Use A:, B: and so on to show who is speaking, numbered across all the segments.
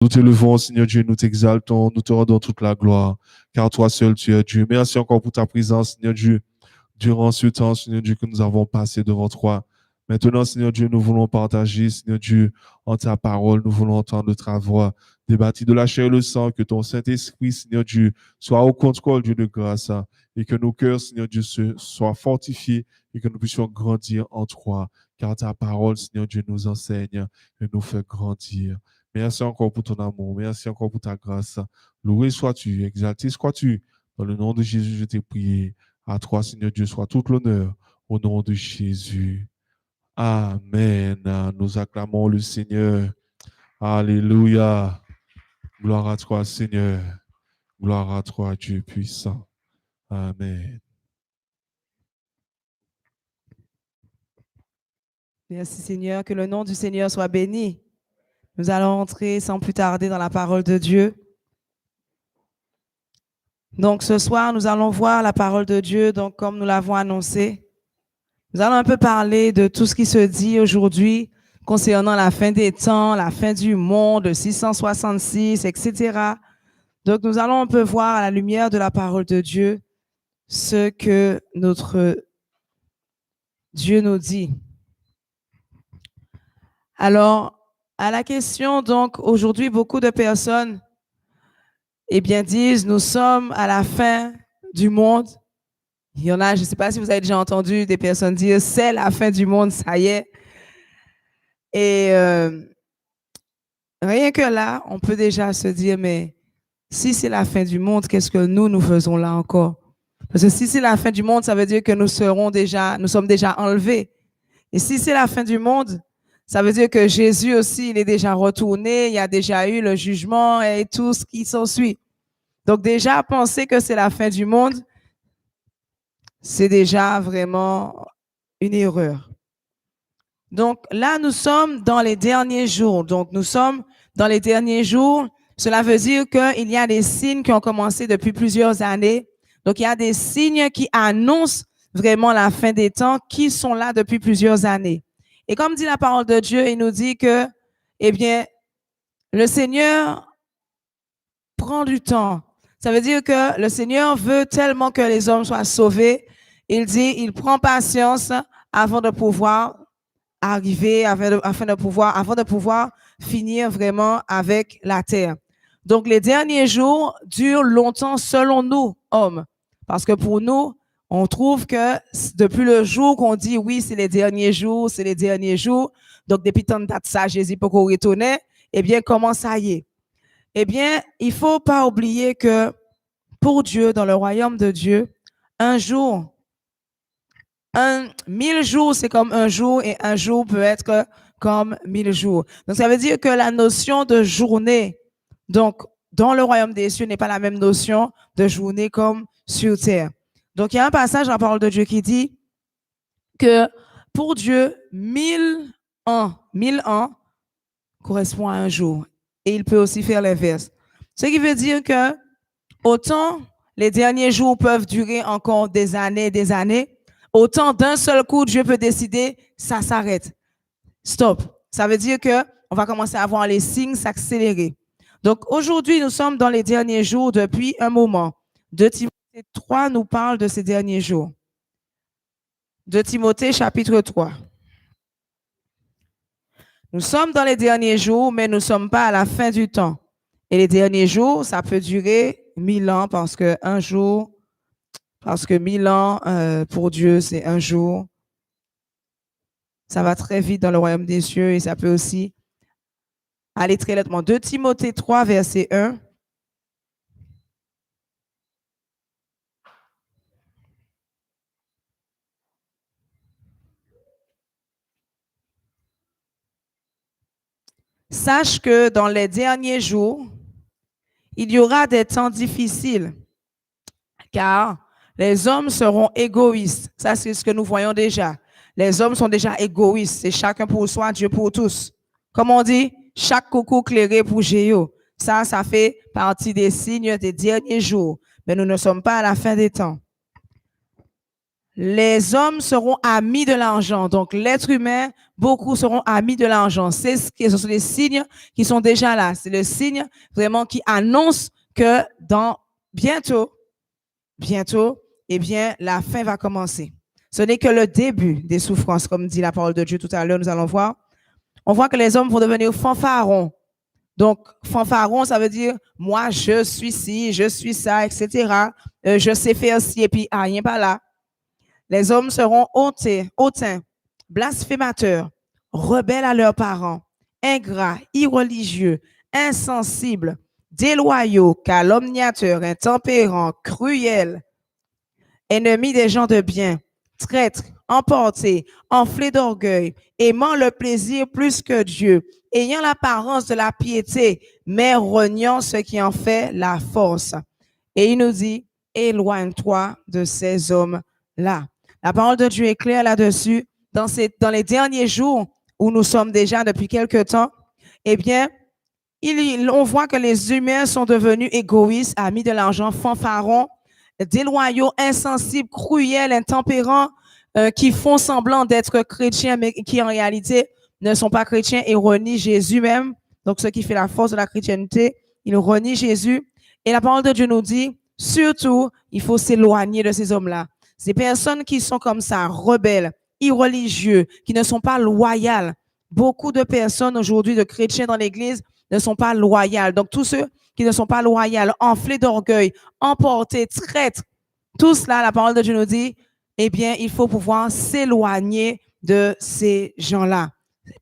A: Nous te levons, Seigneur Dieu, nous t'exaltons, nous te rendons toute la gloire, car toi seul tu es Dieu. Merci encore pour ta présence, Seigneur Dieu, durant ce temps, Seigneur Dieu, que nous avons passé devant toi. Maintenant, Seigneur Dieu, nous voulons partager, Seigneur Dieu, en ta parole, nous voulons entendre ta voix, débattre de la chair et le sang, que ton Saint-Esprit, Seigneur Dieu, soit au contrôle, Dieu de grâce, et que nos cœurs, Seigneur Dieu, soient fortifiés et que nous puissions grandir en toi, car ta parole, Seigneur Dieu, nous enseigne et nous fait grandir. Merci encore pour ton amour. Merci encore pour ta grâce. Loué sois-tu, exalté sois-tu. Dans le nom de Jésus, je t'ai prié. À toi, Seigneur Dieu, soit tout l'honneur. Au nom de Jésus. Amen. Nous acclamons le Seigneur. Alléluia. Gloire à toi, Seigneur. Gloire à toi, Dieu puissant. Amen.
B: Merci, Seigneur. Que le nom du Seigneur soit béni. Nous allons entrer sans plus tarder dans la parole de Dieu. Donc, ce soir, nous allons voir la parole de Dieu, donc comme nous l'avons annoncé. Nous allons un peu parler de tout ce qui se dit aujourd'hui concernant la fin des temps, la fin du monde, 666, etc. Donc, nous allons un peu voir à la lumière de la parole de Dieu ce que notre Dieu nous dit. Alors, à la question, donc, aujourd'hui, beaucoup de personnes, disent, nous sommes à la fin du monde. Il y en a, je ne sais pas si vous avez déjà entendu des personnes dire, c'est la fin du monde, ça y est. Et rien que là, on peut déjà se dire, mais si c'est la fin du monde, qu'est-ce que nous faisons là encore? Parce que si c'est la fin du monde, ça veut dire que nous sommes déjà enlevés. Et si c'est la fin du monde, ça veut dire que Jésus aussi, il est déjà retourné, il y a déjà eu le jugement et tout ce qui s'ensuit. Donc déjà, penser que c'est la fin du monde, c'est déjà vraiment une erreur. Donc là, nous sommes dans les derniers jours. Donc nous sommes dans les derniers jours. Cela veut dire qu'il y a des signes qui ont commencé depuis plusieurs années. Donc il y a des signes qui annoncent vraiment la fin des temps, qui sont là depuis plusieurs années. Et comme dit la parole de Dieu, il nous dit que, le Seigneur prend du temps. Ça veut dire que le Seigneur veut tellement que les hommes soient sauvés. Il dit, il prend patience avant de pouvoir arriver, avant de pouvoir finir vraiment avec la terre. Donc, les derniers jours durent longtemps selon nous, hommes. Parce que pour nous, on trouve que depuis le jour qu'on dit oui, c'est les derniers jours, c'est les derniers jours. Donc, depuis tant de dates, ça, Jésus peut qu'on retourne. Comment ça y est? Il faut pas oublier que pour Dieu, dans le royaume de Dieu, 1000 jours, c'est comme un jour et un jour peut être comme 1000 jours. Donc, ça veut dire que la notion de journée, donc, dans le royaume des cieux n'est pas la même notion de journée comme sur terre. Donc, il y a un passage dans la parole de Dieu qui dit que pour Dieu, 1000 ans correspond à un jour. Et il peut aussi faire l'inverse. Ce qui veut dire que autant les derniers jours peuvent durer encore des années, autant d'un seul coup, Dieu peut décider, ça s'arrête. Stop. Ça veut dire que on va commencer à voir les signes s'accélérer. Donc aujourd'hui, nous sommes dans les derniers jours depuis un moment. 2 Timothée 3 nous parle de ces derniers jours. 2 Timothée chapitre 3. Nous sommes dans les derniers jours, mais nous ne sommes pas à la fin du temps. Et les derniers jours, ça peut durer 1000 ans parce que 1000 ans pour Dieu, c'est un jour. Ça va très vite dans le royaume des cieux et ça peut aussi aller très lentement. 2 Timothée 3, verset 1. Sache que dans les derniers jours, il y aura des temps difficiles, car les hommes seront égoïstes. Ça, c'est ce que nous voyons déjà. Les hommes sont déjà égoïstes. C'est chacun pour soi, Dieu pour tous. Comme on dit, chaque coucou clairé pour Géo. Ça fait partie des signes des derniers jours. Mais nous ne sommes pas à la fin des temps. les hommes seront amis de l'argent. Donc, l'être humain, beaucoup seront amis de l'argent. Ce sont les signes qui sont déjà là. C'est le signe vraiment qui annonce que dans bientôt, eh bien, la fin va commencer. Ce n'est que le début des souffrances, comme dit la parole de Dieu tout à l'heure, nous allons voir. On voit que les hommes vont devenir fanfarons. Donc, fanfaron, ça veut dire, moi, je suis ci, je suis ça, etc. Je sais faire ci, et puis rien pas là. Les hommes seront hautains, blasphémateurs, rebelles à leurs parents, ingrats, irreligieux, insensibles, déloyaux, calomniateurs, intempérants, cruels, ennemis des gens de bien, traîtres, emportés, enflés d'orgueil, aimant le plaisir plus que Dieu, ayant l'apparence de la piété, mais reniant ce qui en fait la force. Et il nous dit, éloigne-toi de ces hommes-là. La parole de Dieu est claire là-dessus. Dans les derniers jours où nous sommes déjà depuis quelque temps, eh bien, on voit que les humains sont devenus égoïstes, amis de l'argent, fanfarons, déloyaux, insensibles, cruels, intempérants, qui font semblant d'être chrétiens, mais qui en réalité ne sont pas chrétiens et renient Jésus même. Donc, ce qui fait la force de la chrétienté, ils renient Jésus. Et la parole de Dieu nous dit, surtout, il faut s'éloigner de ces hommes-là. Ces personnes qui sont comme ça, rebelles, irreligieux, qui ne sont pas loyales. Beaucoup de personnes aujourd'hui, de chrétiens dans l'Église, ne sont pas loyales. Donc, tous ceux qui ne sont pas loyaux, enflés d'orgueil, emportés, traîtres, tout cela, la parole de Dieu nous dit, eh bien, il faut pouvoir s'éloigner de ces gens-là.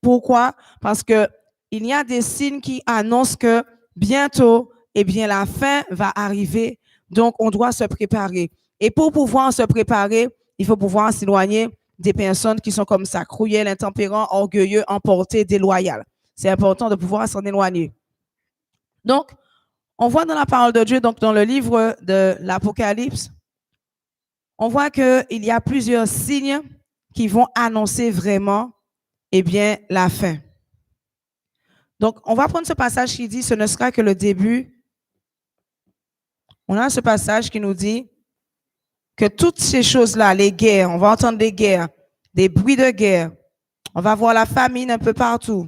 B: Pourquoi? Parce que il y a des signes qui annoncent que bientôt, eh bien, la fin va arriver. Donc, on doit se préparer. Et pour pouvoir se préparer, il faut pouvoir s'éloigner des personnes qui sont comme ça, cruelles, intempérants, orgueilleux, emportés, déloyales. C'est important de pouvoir s'en éloigner. Donc, on voit dans la parole de Dieu, donc dans le livre de l'Apocalypse, on voit qu'il y a plusieurs signes qui vont annoncer vraiment, eh bien, la fin. Donc, on va prendre ce passage qui dit, ce ne sera que le début. On a ce passage qui nous dit que toutes ces choses-là, les guerres, on va entendre des guerres, des bruits de guerre, on va voir la famine un peu partout.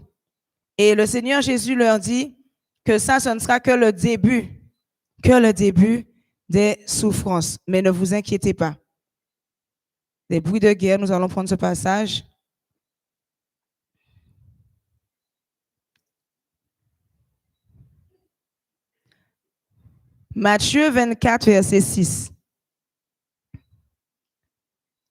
B: Et le Seigneur Jésus leur dit que ça, ce ne sera que le début des souffrances. Mais ne vous inquiétez pas. Les bruits de guerre, nous allons prendre ce passage. Matthieu 24, verset 6.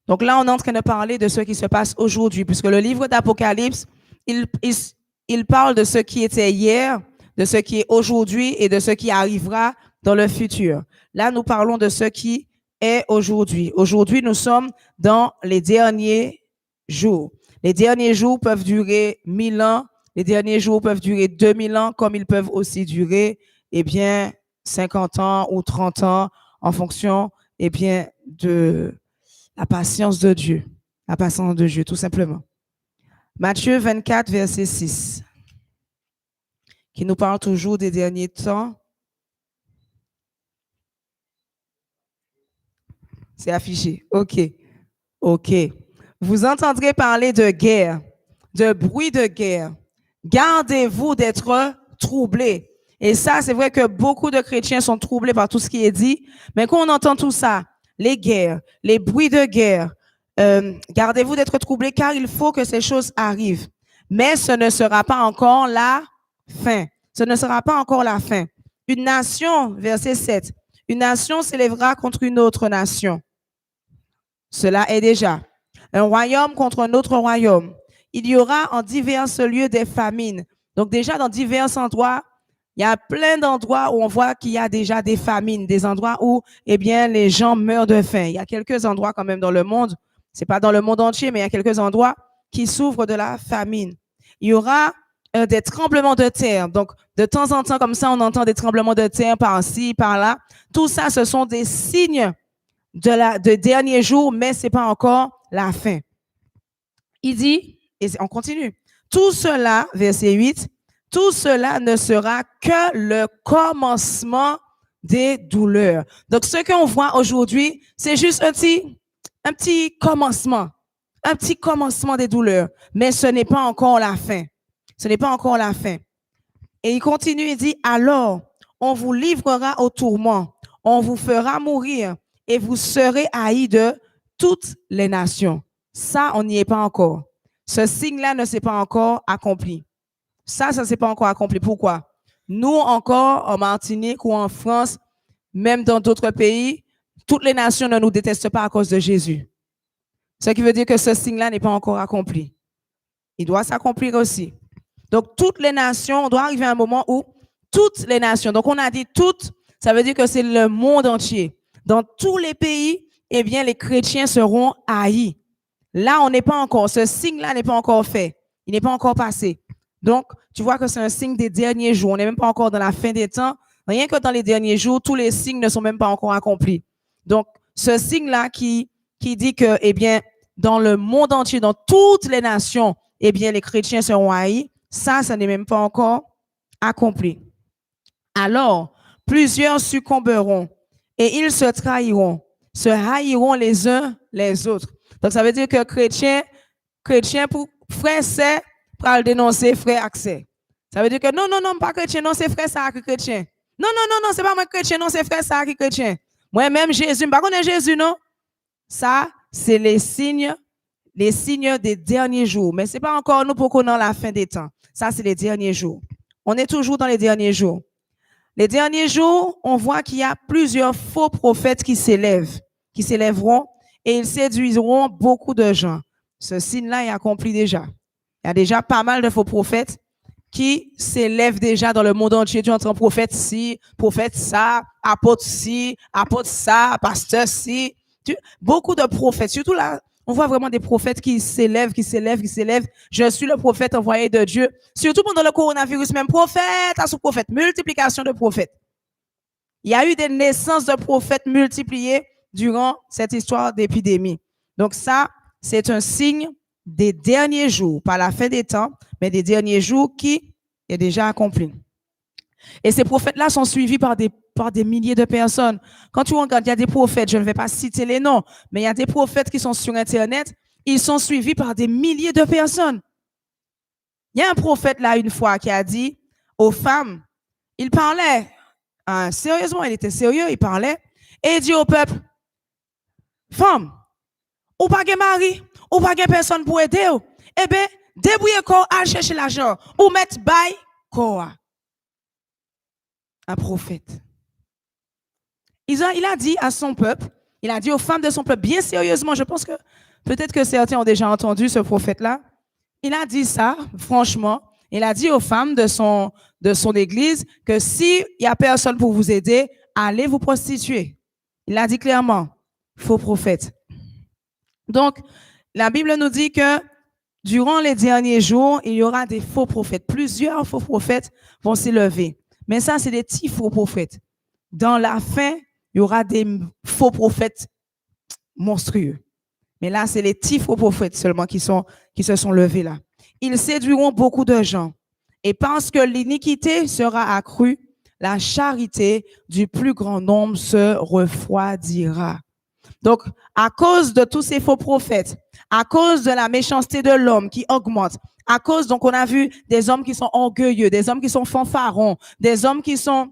B: Donc là, on est en train de parler de ce qui se passe aujourd'hui, puisque le livre d'Apocalypse, il parle de ce qui était hier, de ce qui est aujourd'hui et de ce qui arrivera dans le futur. Là, nous parlons de ce qui est aujourd'hui. Aujourd'hui, nous sommes dans les derniers jours. Les derniers jours peuvent durer 1000 ans, les derniers jours peuvent durer 2000 ans, comme ils peuvent aussi durer, eh bien, 50 ans ou 30 ans, en fonction, eh bien, de la patience de Dieu. La patience de Dieu, tout simplement. Matthieu 24, verset 6, qui nous parle toujours des derniers temps. C'est affiché. OK. OK. Vous entendrez parler de guerre, de bruit de guerre. Gardez-vous d'être troublés. Et ça, c'est vrai que beaucoup de chrétiens sont troublés par tout ce qui est dit. Mais quand on entend tout ça, les guerres, les bruits de guerre, gardez-vous d'être troublés car il faut que ces choses arrivent. Mais ce ne sera pas encore la fin. Ce ne sera pas encore la fin. Une nation, verset 7, une nation s'élèvera contre une autre nation. Cela est déjà. Un royaume contre un autre royaume. Il y aura en divers lieux des famines. Donc déjà dans divers endroits, il y a plein d'endroits où on voit qu'il y a déjà des famines, des endroits où, eh bien, les gens meurent de faim. Il y a quelques endroits quand même dans le monde, c'est pas dans le monde entier, mais il y a quelques endroits qui souffrent de la famine. Il y aura des tremblements de terre. Donc, de temps en temps, comme ça, on entend des tremblements de terre par-ci, par-là. Tout ça, ce sont des signes de derniers jours, mais c'est pas encore la fin. Il dit, et on continue, tout cela, verset 8, tout cela ne sera que le commencement des douleurs. Donc, ce qu'on voit aujourd'hui, c'est juste un un petit commencement des douleurs, mais ce n'est pas encore la fin. Ce n'est pas encore la fin. Et il continue, il dit, alors, on vous livrera au tourment, on vous fera mourir et vous serez haïs de toutes les nations. Ça, on n'y est pas encore. Ce signe-là ne s'est pas encore accompli. Ça ne s'est pas encore accompli. Pourquoi? Nous, encore, en Martinique ou en France, même dans d'autres pays, toutes les nations ne nous détestent pas à cause de Jésus. Ce qui veut dire que ce signe-là n'est pas encore accompli. Il doit s'accomplir aussi. Donc, toutes les nations, on doit arriver à un moment où toutes les nations, donc on a dit toutes, ça veut dire que c'est le monde entier. Dans tous les pays, eh bien, les chrétiens seront haïs. Là, on n'est pas encore, ce signe-là n'est pas encore fait. Il n'est pas encore passé. Donc, tu vois que c'est un signe des derniers jours. On n'est même pas encore dans la fin des temps. Rien que dans les derniers jours, tous les signes ne sont même pas encore accomplis. Donc, ce signe-là qui dit que, eh bien, dans le monde entier, dans toutes les nations, eh bien, les chrétiens seront haïs. Ça n'est même pas encore accompli. Alors, plusieurs succomberont et ils se trahiront, se haïront les uns les autres. Donc, ça veut dire que chrétien pour frère, c'est pour le dénoncer frère accès. Ça veut dire que non, pas chrétien, non, c'est frère ça qui est chrétien. Non, c'est pas moi chrétien, non, c'est frère ça qui est chrétien. Moi-même, Jésus, je ne connais pas Jésus, non. Ça, c'est les signes des derniers jours. Mais ce n'est pas encore nous pour qu'on ait la fin des temps. Ça, c'est les derniers jours. On est toujours dans les derniers jours. Les derniers jours, on voit qu'il y a plusieurs faux prophètes qui s'élèveront et ils séduiront beaucoup de gens. Ce signe-là est accompli déjà. Il y a déjà pas mal de faux prophètes qui s'élèvent déjà dans le monde entier. Tu entends prophète ci, prophète ça, apôtre ci, apôtre ça, pasteur ci. Beaucoup de prophètes, surtout là, on voit vraiment des prophètes qui s'élèvent. Je suis le prophète envoyé de Dieu. Surtout pendant le coronavirus, même prophète à sous-prophète, multiplication de prophètes. Il y a eu des naissances de prophètes multipliées durant cette histoire d'épidémie. Donc ça, c'est un signe des derniers jours, pas la fin des temps, mais des derniers jours qui est déjà accompli. Et ces prophètes-là sont suivis par des milliers de personnes. Quand tu regardes, il y a des prophètes, je ne vais pas citer les noms, mais il y a des prophètes qui sont sur Internet, ils sont suivis par des milliers de personnes. Il y a un prophète là, une fois, qui a dit aux femmes, il parlait, sérieusement, il était sérieux, il parlait, et il dit au peuple, femmes, ou pas de mari, ou pas de personne pour aider, eh bien, débrouillez quoi à chercher l'argent, ou mettre bail quoi. Un prophète. Il a dit à son peuple, il a dit aux femmes de son peuple, bien sérieusement, je pense que peut-être que certains ont déjà entendu ce prophète-là. Il a dit ça, franchement. Il a dit aux femmes de son église que s'il n'y a personne pour vous aider, allez vous prostituer. Il a dit clairement, faux prophète. Donc, la Bible nous dit que durant les derniers jours, il y aura des faux prophètes. Plusieurs faux prophètes vont s'élever. Mais ça, c'est des petits faux prophètes. Dans la fin, il y aura des faux prophètes monstrueux. Mais là, c'est les petits faux prophètes seulement qui se sont levés là. Ils séduiront beaucoup de gens. Et parce que l'iniquité sera accrue, la charité du plus grand nombre se refroidira. Donc, à cause de tous ces faux prophètes, à cause de la méchanceté de l'homme qui augmente, à cause, donc on a vu des hommes qui sont orgueilleux, des hommes qui sont fanfarons, des hommes qui sont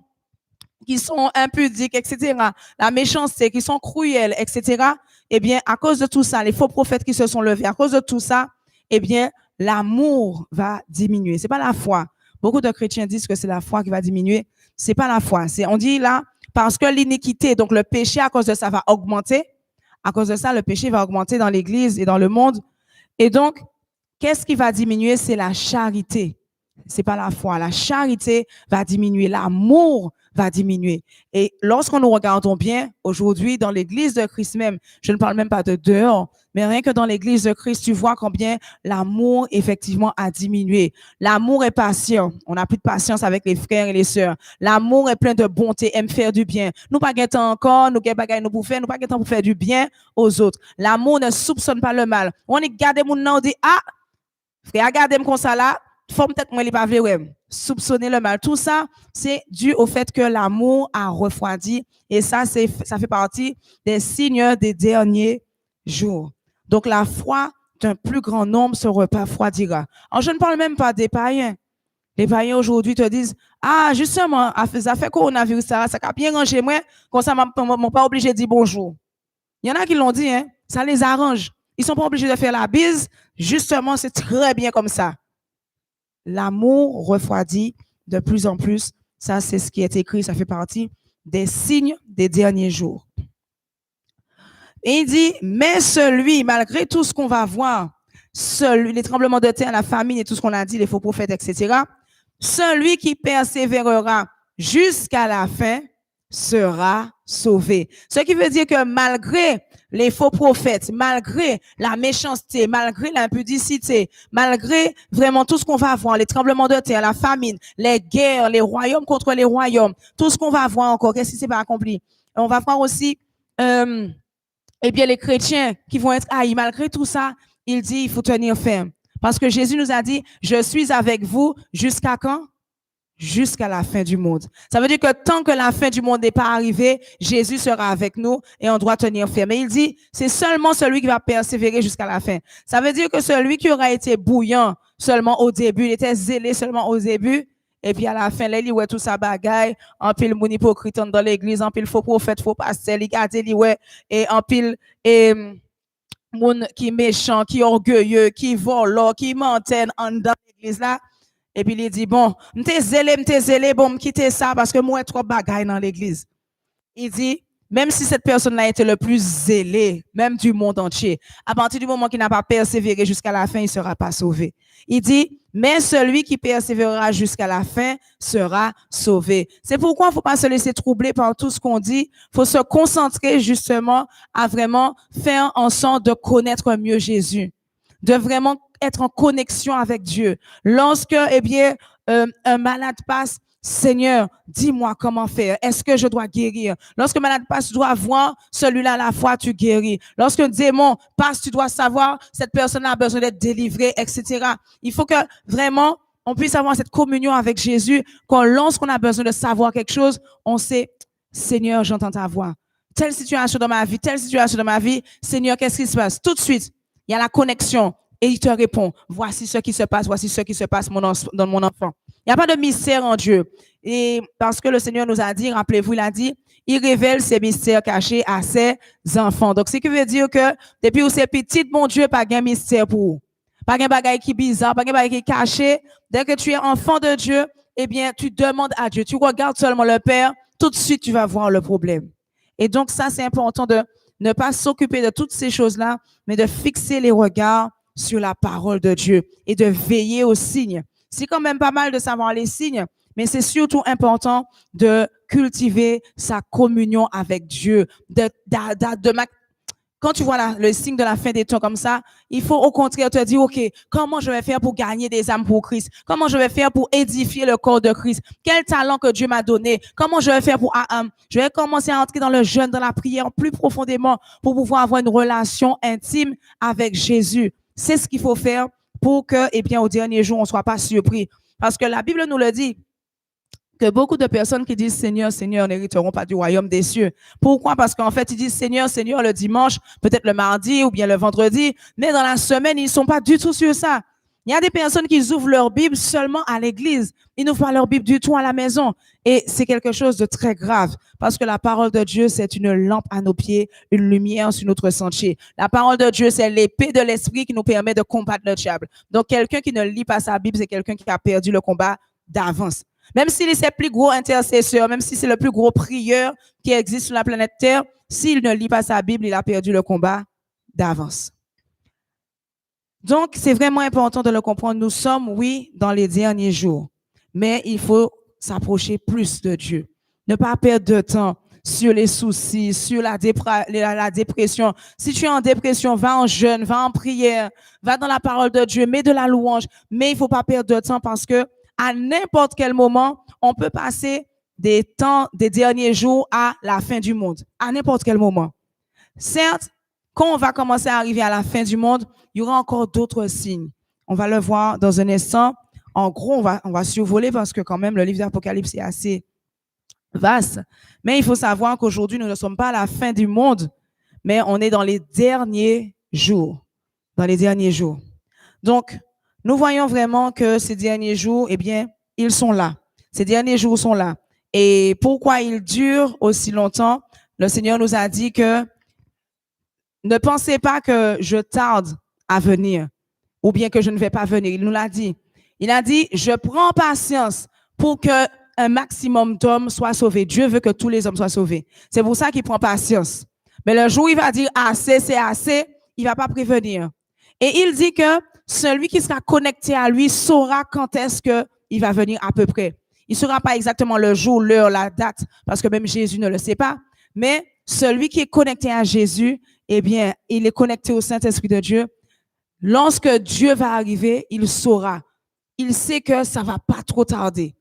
B: impudiques, etc., la méchanceté, qui sont cruels, etc., eh bien, à cause de tout ça, les faux prophètes qui se sont levés, à cause de tout ça, eh bien, l'amour va diminuer. C'est pas la foi. Beaucoup de chrétiens disent que c'est la foi qui va diminuer. C'est pas la foi. On dit là, parce que l'iniquité, donc le péché, à cause de ça, va augmenter. À cause de ça, le péché va augmenter dans l'Église et dans le monde. Et donc, qu'est-ce qui va diminuer? C'est la charité. C'est pas la foi. La charité va diminuer. L'amour va diminuer. Et lorsqu'on nous regardons bien, aujourd'hui, dans l'Église de Christ même, je ne parle même pas de dehors, mais rien que dans l'Église de Christ, tu vois combien l'amour, effectivement, a diminué. L'amour est patient. On n'a plus de patience avec les frères et les sœurs. L'amour est plein de bonté, aime faire du bien. Nous pas guettons encore, nous guettons nous pour faire, nous pas guettons pour faire du bien aux autres. L'amour ne soupçonne pas le mal. On est gardé mon nom, on dit, ah, frère, regardez-moi comme ça là, faut peut-être moi, il pas vrai, soupçonner le mal. Tout ça, c'est dû au fait que l'amour a refroidi. Et ça fait partie des signes des derniers jours. Donc, la foi d'un plus grand nombre se refroidira. Alors, je ne parle même pas des païens. Les païens aujourd'hui te disent, ah, justement, ça fait coronavirus, ça a bien rangé moi, comme ça, m'ont pas obligé de dire bonjour. Il y en a qui l'ont dit, hein, ça les arrange. Ils sont pas obligés de faire la bise. Justement, c'est très bien comme ça. L'amour refroidit de plus en plus. Ça, c'est ce qui est écrit, ça fait partie des signes des derniers jours. Et il dit, mais celui, malgré tout ce qu'on va voir, les tremblements de terre, la famine et tout ce qu'on a dit, les faux prophètes, etc., celui qui persévérera jusqu'à la fin sera sauvé. Ce qui veut dire que malgré les faux prophètes, malgré la méchanceté, malgré l'impudicité, malgré vraiment tout ce qu'on va voir, les tremblements de terre, la famine, les guerres, les royaumes contre les royaumes, tout ce qu'on va voir encore, qu'est-ce qui s'est pas accompli? On va voir aussi, eh bien, les chrétiens qui vont être haïs. Malgré tout ça, il dit, il faut tenir ferme. Parce que Jésus nous a dit, je suis avec vous jusqu'à quand? Jusqu'à la fin du monde. Ça veut dire que tant que la fin du monde n'est pas arrivée, Jésus sera avec nous et on doit tenir ferme. Et il dit, c'est seulement celui qui va persévérer jusqu'à la fin. Ça veut dire que celui qui aura été bouillant seulement au début, il était zélé seulement au début, et puis à la fin, là, il ouais tout ça bagaille, en pile moun hypocrite dans l'église, en pile faux prophète, faux pasteur, il garde il ouais, et en pile, moun qui méchant, qui orgueilleux, qui vole, qui mentaine en dans l'église là. Et puis il dit, bon, m'te zélé, bon, m'quitter ça parce que moi, trop bagaille dans l'église. Il dit, même si cette personne-là a été le plus zélé, même du monde entier, à partir du moment qu'il n'a pas persévéré jusqu'à la fin, il ne sera pas sauvé. Il dit, mais celui qui persévérera jusqu'à la fin sera sauvé. C'est pourquoi il ne faut pas se laisser troubler par tout ce qu'on dit. Il faut se concentrer justement à vraiment faire en sorte de connaître mieux Jésus, de vraiment être en connexion avec Dieu. Lorsque, eh bien, un malade passe, Seigneur, dis-moi comment faire. Est-ce que je dois guérir? Lorsque malade passe, tu dois voir celui-là à la fois, tu guéris. Lorsque un démon passe, tu dois savoir cette personne a besoin d'être délivrée, etc. Il faut que vraiment on puisse avoir cette communion avec Jésus. Quand lorsqu'on a besoin de savoir quelque chose, on sait, Seigneur, j'entends ta voix. Telle situation dans ma vie, telle situation dans ma vie, Seigneur, qu'est-ce qui se passe? Tout de suite, il y a la connexion. Et il te répond, voici ce qui se passe dans mon enfant. Il n'y a pas de mystère en Dieu. Et parce que le Seigneur nous a dit, rappelez-vous, il a dit, il révèle ses mystères cachés à ses enfants. Donc, ce qui veut dire que depuis où c'est petit, mon Dieu, pas de mystère pour vous. Pas de bagaille qui est bizarre, pas de bagaille qui est caché. Dès que tu es enfant de Dieu, eh bien, tu demandes à Dieu. Tu regardes seulement le Père, tout de suite, tu vas voir le problème. Et donc, ça, c'est important de ne pas s'occuper de toutes ces choses-là, mais de fixer les regards sur la parole de Dieu et de veiller aux signes. C'est quand même pas mal de savoir les signes, mais c'est surtout important de cultiver sa communion avec Dieu. Quand tu vois le signe de la fin des temps comme ça, il faut au contraire te dire, OK, comment je vais faire pour gagner des âmes pour Christ? Comment je vais faire pour édifier le corps de Christ? Quel talent que Dieu m'a donné? Comment je vais faire pour... je vais commencer à entrer dans le jeûne, dans la prière plus profondément pour pouvoir avoir une relation intime avec Jésus. C'est ce qu'il faut faire pour que, eh bien, au dernier jour, on ne soit pas surpris. Parce que la Bible nous le dit, que beaucoup de personnes qui disent Seigneur, Seigneur n'hériteront pas du royaume des cieux. Pourquoi? Parce qu'en fait, ils disent Seigneur, Seigneur le dimanche, peut-être le mardi ou bien le vendredi, mais dans la semaine, ils ne sont pas du tout sur ça. Il y a des personnes qui ouvrent leur Bible seulement à l'église. Ils n'ouvrent pas leur Bible du tout à la maison. Et c'est quelque chose de très grave parce que la parole de Dieu, c'est une lampe à nos pieds, une lumière sur notre sentier. La parole de Dieu, c'est l'épée de l'esprit qui nous permet de combattre le diable. Donc, quelqu'un qui ne lit pas sa Bible, c'est quelqu'un qui a perdu le combat d'avance. Même s'il est le plus gros intercesseur, même si c'est le plus gros prieur qui existe sur la planète Terre, s'il ne lit pas sa Bible, il a perdu le combat d'avance. Donc, c'est vraiment important de le comprendre. Nous sommes, oui, dans les derniers jours, mais il faut s'approcher plus de Dieu. Ne pas perdre de temps sur les soucis, sur la dépression. Si tu es en dépression, va en jeûne, va en prière, va dans la parole de Dieu, mets de la louange, mais il ne faut pas perdre de temps parce que à n'importe quel moment, on peut passer des derniers jours à la fin du monde. À n'importe quel moment. Certes, quand on va commencer à arriver à la fin du monde, il y aura encore d'autres signes. On va le voir dans un instant. En gros, on va survoler parce que quand même, le livre d'Apocalypse est assez vaste. Mais il faut savoir qu'aujourd'hui, nous ne sommes pas à la fin du monde, mais on est dans les derniers jours. Dans les derniers jours. Donc, nous voyons vraiment que ces derniers jours, eh bien, ils sont là. Ces derniers jours sont là. Et pourquoi ils durent aussi longtemps? Le Seigneur nous a dit que ne pensez pas que je tarde à venir ou bien que je ne vais pas venir. Il nous l'a dit. Il a dit, je prends patience pour que un maximum d'hommes soient sauvés. Dieu veut que tous les hommes soient sauvés. C'est pour ça qu'il prend patience. Mais le jour où il va dire assez, c'est assez, il va pas prévenir. Et il dit que celui qui sera connecté à lui saura quand est-ce qu'il va venir à peu près. Il ne saura pas exactement le jour, l'heure, la date, parce que même Jésus ne le sait pas. Mais celui qui est connecté à Jésus, eh bien, il est connecté au Saint-Esprit de Dieu. Lorsque Dieu va arriver, il saura. Il sait que ça va pas trop tarder.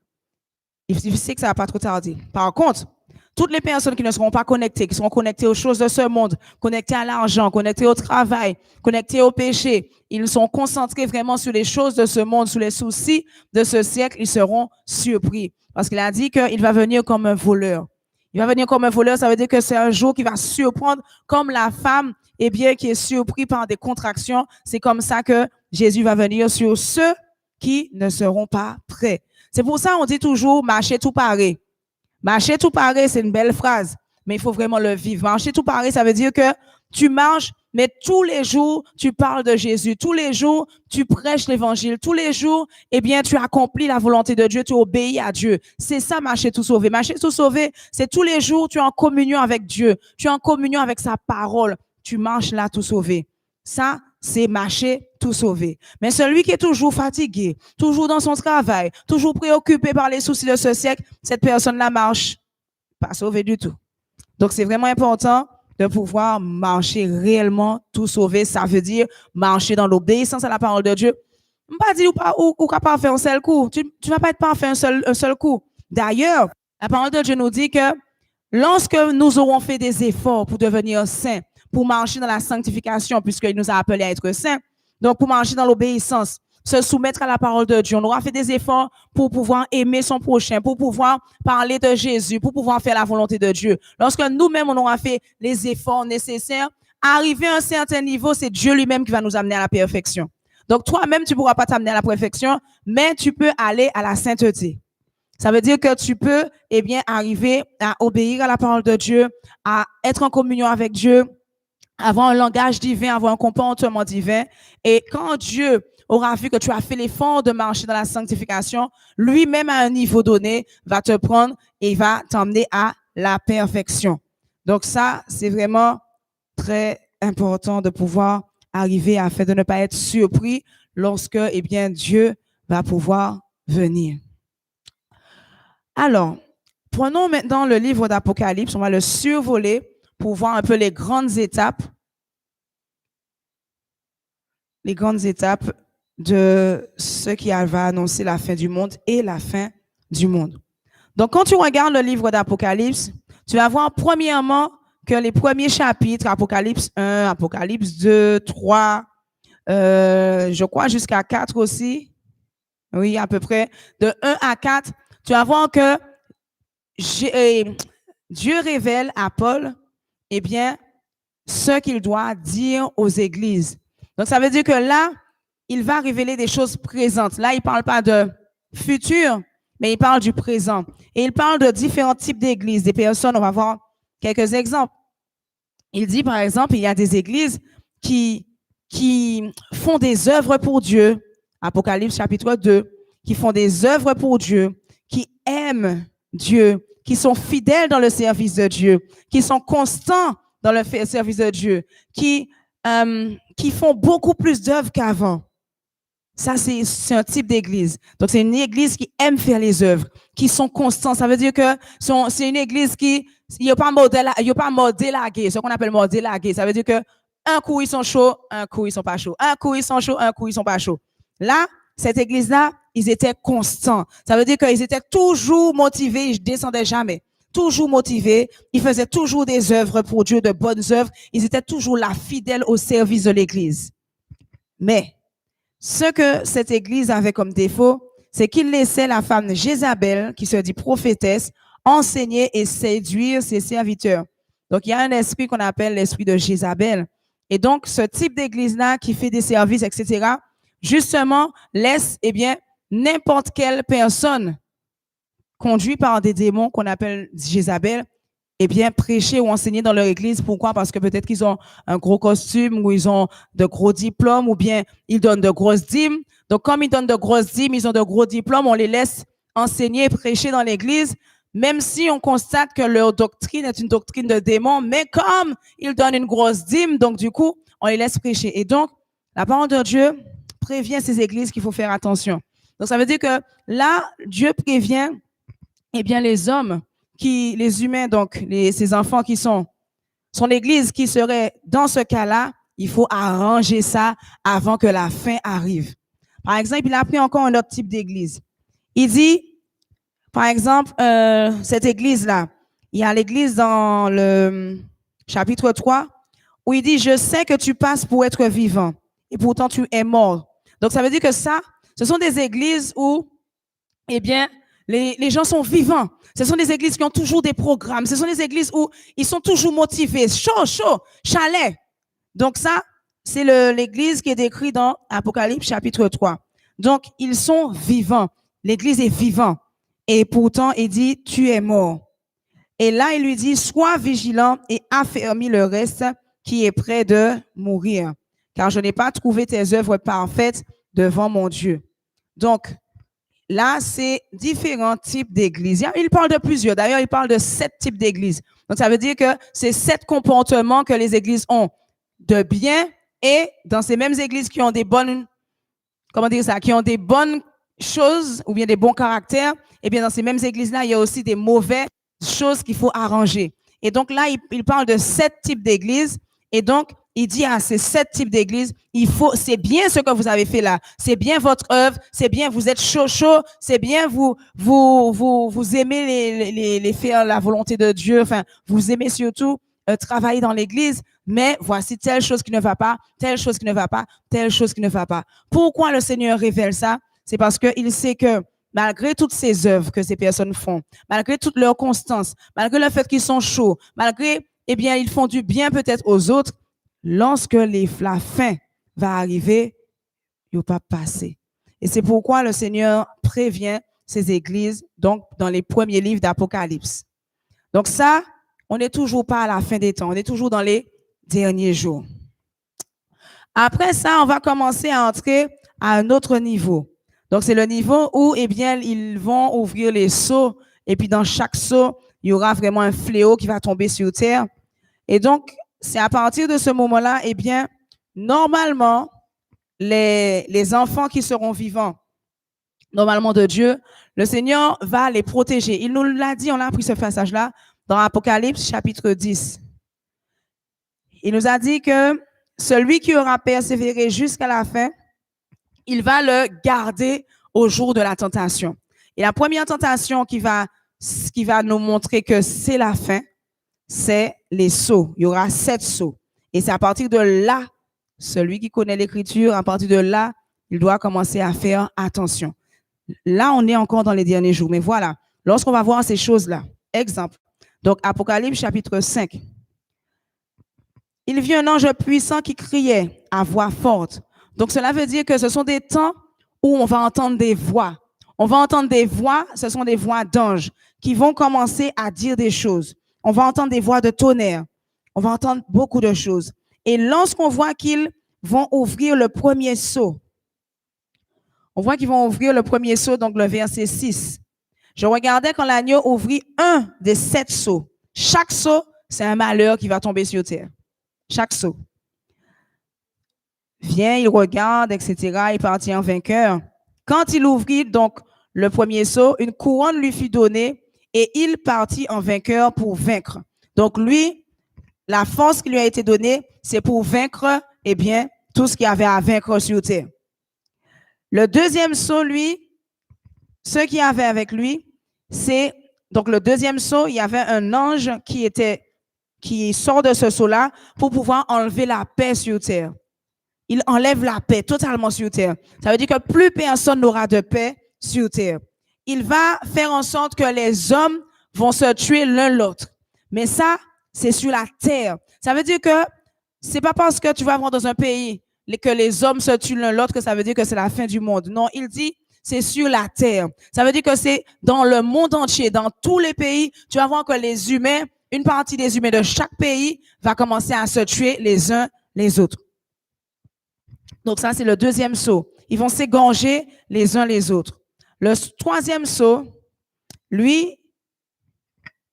B: Il sait que ça va pas trop tarder. Par contre, toutes les personnes qui ne seront pas connectées, qui seront connectées aux choses de ce monde, connectées à l'argent, connectées au travail, connectées au péché, ils sont concentrés vraiment sur les choses de ce monde, sur les soucis de ce siècle, ils seront surpris. Parce qu'il a dit qu'il va venir comme un voleur. Il va venir comme un voleur, ça veut dire que c'est un jour qui va surprendre comme la femme, eh bien, qui est surpris par des contractions. C'est comme ça que Jésus va venir sur ceux qui ne seront pas prêts. C'est pour ça qu'on dit toujours marcher tout paré. Marcher tout paré, c'est une belle phrase, mais il faut vraiment le vivre. Marcher tout paré, ça veut dire que tu marches, mais tous les jours, tu parles de Jésus. Tous les jours, tu prêches l'évangile. Tous les jours, eh bien, tu accomplis la volonté de Dieu, tu obéis à Dieu. C'est ça, marcher tout sauvé. Marcher tout sauvé, c'est tous les jours, tu es en communion avec Dieu. Tu es en communion avec sa parole. Tu marches là tout sauvé. Ça, c'est marcher tout sauvé. Mais celui qui est toujours fatigué, toujours dans son travail, toujours préoccupé par les soucis de ce siècle, cette personne-là marche pas sauvée du tout. Donc, c'est vraiment important de pouvoir marcher réellement tout sauvé. Ça veut dire marcher dans l'obéissance à la parole de Dieu. Je ne pas dire ou capable de faire un seul coup. Tu ne vas pas être parfait un seul coup. D'ailleurs, la parole de Dieu nous dit que lorsque nous aurons fait des efforts pour devenir saints, pour marcher dans la sanctification, puisqu'il nous a appelés à être saints, donc pour marcher dans l'obéissance, se soumettre à la parole de Dieu. On aura fait des efforts pour pouvoir aimer son prochain, pour pouvoir parler de Jésus, pour pouvoir faire la volonté de Dieu. Lorsque nous-mêmes, on aura fait les efforts nécessaires, arriver à un certain niveau, c'est Dieu lui-même qui va nous amener à la perfection. Donc, toi-même, tu ne pourras pas t'amener à la perfection, mais tu peux aller à la sainteté. Ça veut dire que tu peux, eh bien, arriver à obéir à la parole de Dieu, à être en communion avec Dieu, avoir un langage divin, avoir un comportement divin. Et quand Dieu aura vu que tu as fait l'effort de marcher dans la sanctification, lui-même à un niveau donné va te prendre et va t'emmener à la perfection. Donc ça, c'est vraiment très important de pouvoir arriver afin de ne pas être surpris lorsque, eh bien, Dieu va pouvoir venir. Alors, prenons maintenant le livre d'Apocalypse, on va le survoler pour voir un peu les grandes étapes de ce qui va annoncer la fin du monde et la fin du monde. Donc, quand tu regardes le livre d'Apocalypse, tu vas voir premièrement que les premiers chapitres, Apocalypse 1, Apocalypse 2, 3, je crois jusqu'à 4 aussi, oui, à peu près, de 1 à 4, tu vas voir que Dieu révèle à Paul, eh bien, ce qu'il doit dire aux églises. Donc, ça veut dire que là, il va révéler des choses présentes. Là, il ne parle pas de futur, mais il parle du présent. Et il parle de différents types d'églises, des personnes. On va voir quelques exemples. Il dit, par exemple, il y a des églises qui font des œuvres pour Dieu. Apocalypse chapitre 2, qui font des œuvres pour Dieu, qui aiment Dieu, qui sont fidèles dans le service de Dieu, qui sont constants dans le service de Dieu, qui font beaucoup plus d'œuvres qu'avant. Ça, c'est un type d'église. Donc, c'est une église qui aime faire les œuvres, qui sont constants. Ça veut dire que c'est une église qui, il n'y a pas modélagué, ce qu'on appelle modélagué. Ça veut dire que un coup, ils sont chauds, un coup, ils sont pas chauds. Un coup, ils sont chauds, un coup, ils sont pas chauds. Là, cette église-là, ils étaient constants. Ça veut dire qu'ils étaient toujours motivés, ils ne descendaient jamais. Toujours motivés, ils faisaient toujours des œuvres pour Dieu, de bonnes œuvres. Ils étaient toujours là, fidèles au service de l'église. Mais, ce que cette église avait comme défaut, c'est qu'il laissait la femme Jézabel, qui se dit prophétesse, enseigner et séduire ses serviteurs. Donc, il y a un esprit qu'on appelle l'esprit de Jézabel. Et donc, ce type d'église-là qui fait des services, etc., justement, laisse, eh bien, n'importe quelle personne conduite par des démons qu'on appelle Jézabel, eh bien, prêcher ou enseigner dans leur église. Pourquoi? Parce que peut-être qu'ils ont un gros costume ou ils ont de gros diplômes ou bien ils donnent de grosses dîmes. Donc, comme ils donnent de grosses dîmes, ils ont de gros diplômes, on les laisse enseigner et prêcher dans l'église, même si on constate que leur doctrine est une doctrine de démons, mais comme ils donnent une grosse dîme, donc du coup, on les laisse prêcher. Et donc, la parole de Dieu prévient ces églises qu'il faut faire attention. Donc, ça veut dire que là, Dieu prévient, eh bien, les hommes, les humains, donc ces enfants qui sont l'église qui serait dans ce cas-là, il faut arranger ça avant que la fin arrive. Par exemple, il a pris encore un autre type d'église. Il dit, par exemple, cette église-là, il y a l'église dans le chapitre 3 où il dit, je sais que tu passes pour être vivant et pourtant tu es mort. Donc, ça veut dire que ça, ce sont des églises où, eh bien, les gens sont vivants. Ce sont des églises qui ont toujours des programmes. Ce sont des églises où ils sont toujours motivés, chaud, chalet. Donc ça, c'est l'église qui est décrite dans Apocalypse chapitre 3. Donc, ils sont vivants. L'église est vivante. Et pourtant, il dit, tu es mort. Et là, il lui dit, sois vigilant et affermis le reste qui est près de mourir. Car je n'ai pas trouvé tes œuvres parfaites devant mon Dieu. Donc, là, c'est différents types d'églises. Il parle de plusieurs. D'ailleurs, il parle de 7 types d'églises. Donc, ça veut dire que c'est 7 comportements que les églises ont de bien et dans ces mêmes églises qui ont des bonnes, qui ont des bonnes choses ou bien des bons caractères, et bien dans ces mêmes églises-là, il y a aussi des mauvaises choses qu'il faut arranger. Et donc là, il parle de 7 types d'églises et donc, il dit à ces 7 types d'églises, c'est bien ce que vous avez fait là. C'est bien votre œuvre. C'est bien, vous êtes chaud. C'est bien, vous aimez les faire la volonté de Dieu. Enfin, vous aimez surtout travailler dans l'église. Mais voici telle chose qui ne va pas, telle chose qui ne va pas, telle chose qui ne va pas. Pourquoi le Seigneur révèle ça? C'est parce qu'il sait que malgré toutes ces œuvres que ces personnes font, malgré toute leur constance, malgré le fait qu'ils sont chauds, malgré, eh bien, ils font du bien peut-être aux autres, lorsque la fin va arriver, il ne va pas passer. Et c'est pourquoi le Seigneur prévient ces églises, donc dans les premiers livres d'Apocalypse. Donc ça, on n'est toujours pas à la fin des temps, on est toujours dans les derniers jours. Après ça, on va commencer à entrer à un autre niveau. Donc c'est le niveau où, eh bien, ils vont ouvrir les seaux, et puis dans chaque seau, il y aura vraiment un fléau qui va tomber sur terre. Et donc, c'est à partir de ce moment-là, eh bien, normalement, les enfants qui seront vivants, normalement de Dieu, le Seigneur va les protéger. Il nous l'a dit, on a appris ce passage-là dans Apocalypse chapitre 10. Il nous a dit que celui qui aura persévéré jusqu'à la fin, il va le garder au jour de la tentation. Et la première tentation qui va nous montrer que c'est la fin, c'est les sceaux. Il y aura 7 sceaux. Et c'est à partir de là, celui qui connaît l'écriture, à partir de là, il doit commencer à faire attention. Là, on est encore dans les derniers jours. Mais voilà, lorsqu'on va voir ces choses-là, exemple, donc Apocalypse chapitre 5. Il vit un ange puissant qui criait à voix forte. Donc cela veut dire que ce sont des temps où on va entendre des voix. On va entendre des voix, ce sont des voix d'anges qui vont commencer à dire des choses. On va entendre des voix de tonnerre. On va entendre beaucoup de choses. Et lorsqu'on voit qu'ils vont ouvrir le premier sceau, on voit qu'ils vont ouvrir le premier sceau, donc le verset 6. Je regardais quand l'agneau ouvrit un des 7 sceaux. Chaque sceau, c'est un malheur qui va tomber sur terre. Chaque sceau. Vient, il regarde, etc. Il partit en vainqueur. Quand il ouvrit donc le premier sceau, une couronne lui fut donnée et il partit en vainqueur pour vaincre. Donc lui, la force qui lui a été donnée, c'est pour vaincre, eh bien, tout ce qu'il y avait à vaincre sur terre. Le deuxième sceau, lui, ce qu'il y avait avec lui, c'est, donc le deuxième sceau, il y avait un ange qui sort de ce sceau-là pour pouvoir enlever la paix sur terre. Il enlève la paix totalement sur terre. Ça veut dire que plus personne n'aura de paix sur terre. Il va faire en sorte que les hommes vont se tuer l'un l'autre. Mais ça, c'est sur la terre. Ça veut dire que c'est pas parce que tu vas voir dans un pays que les hommes se tuent l'un l'autre que ça veut dire que c'est la fin du monde. Non, il dit c'est sur la terre. Ça veut dire que c'est dans le monde entier, dans tous les pays, tu vas voir que les humains, une partie des humains de chaque pays va commencer à se tuer les uns les autres. Donc ça, c'est le deuxième saut. Ils vont s'égorger les uns les autres. Le troisième saut, lui,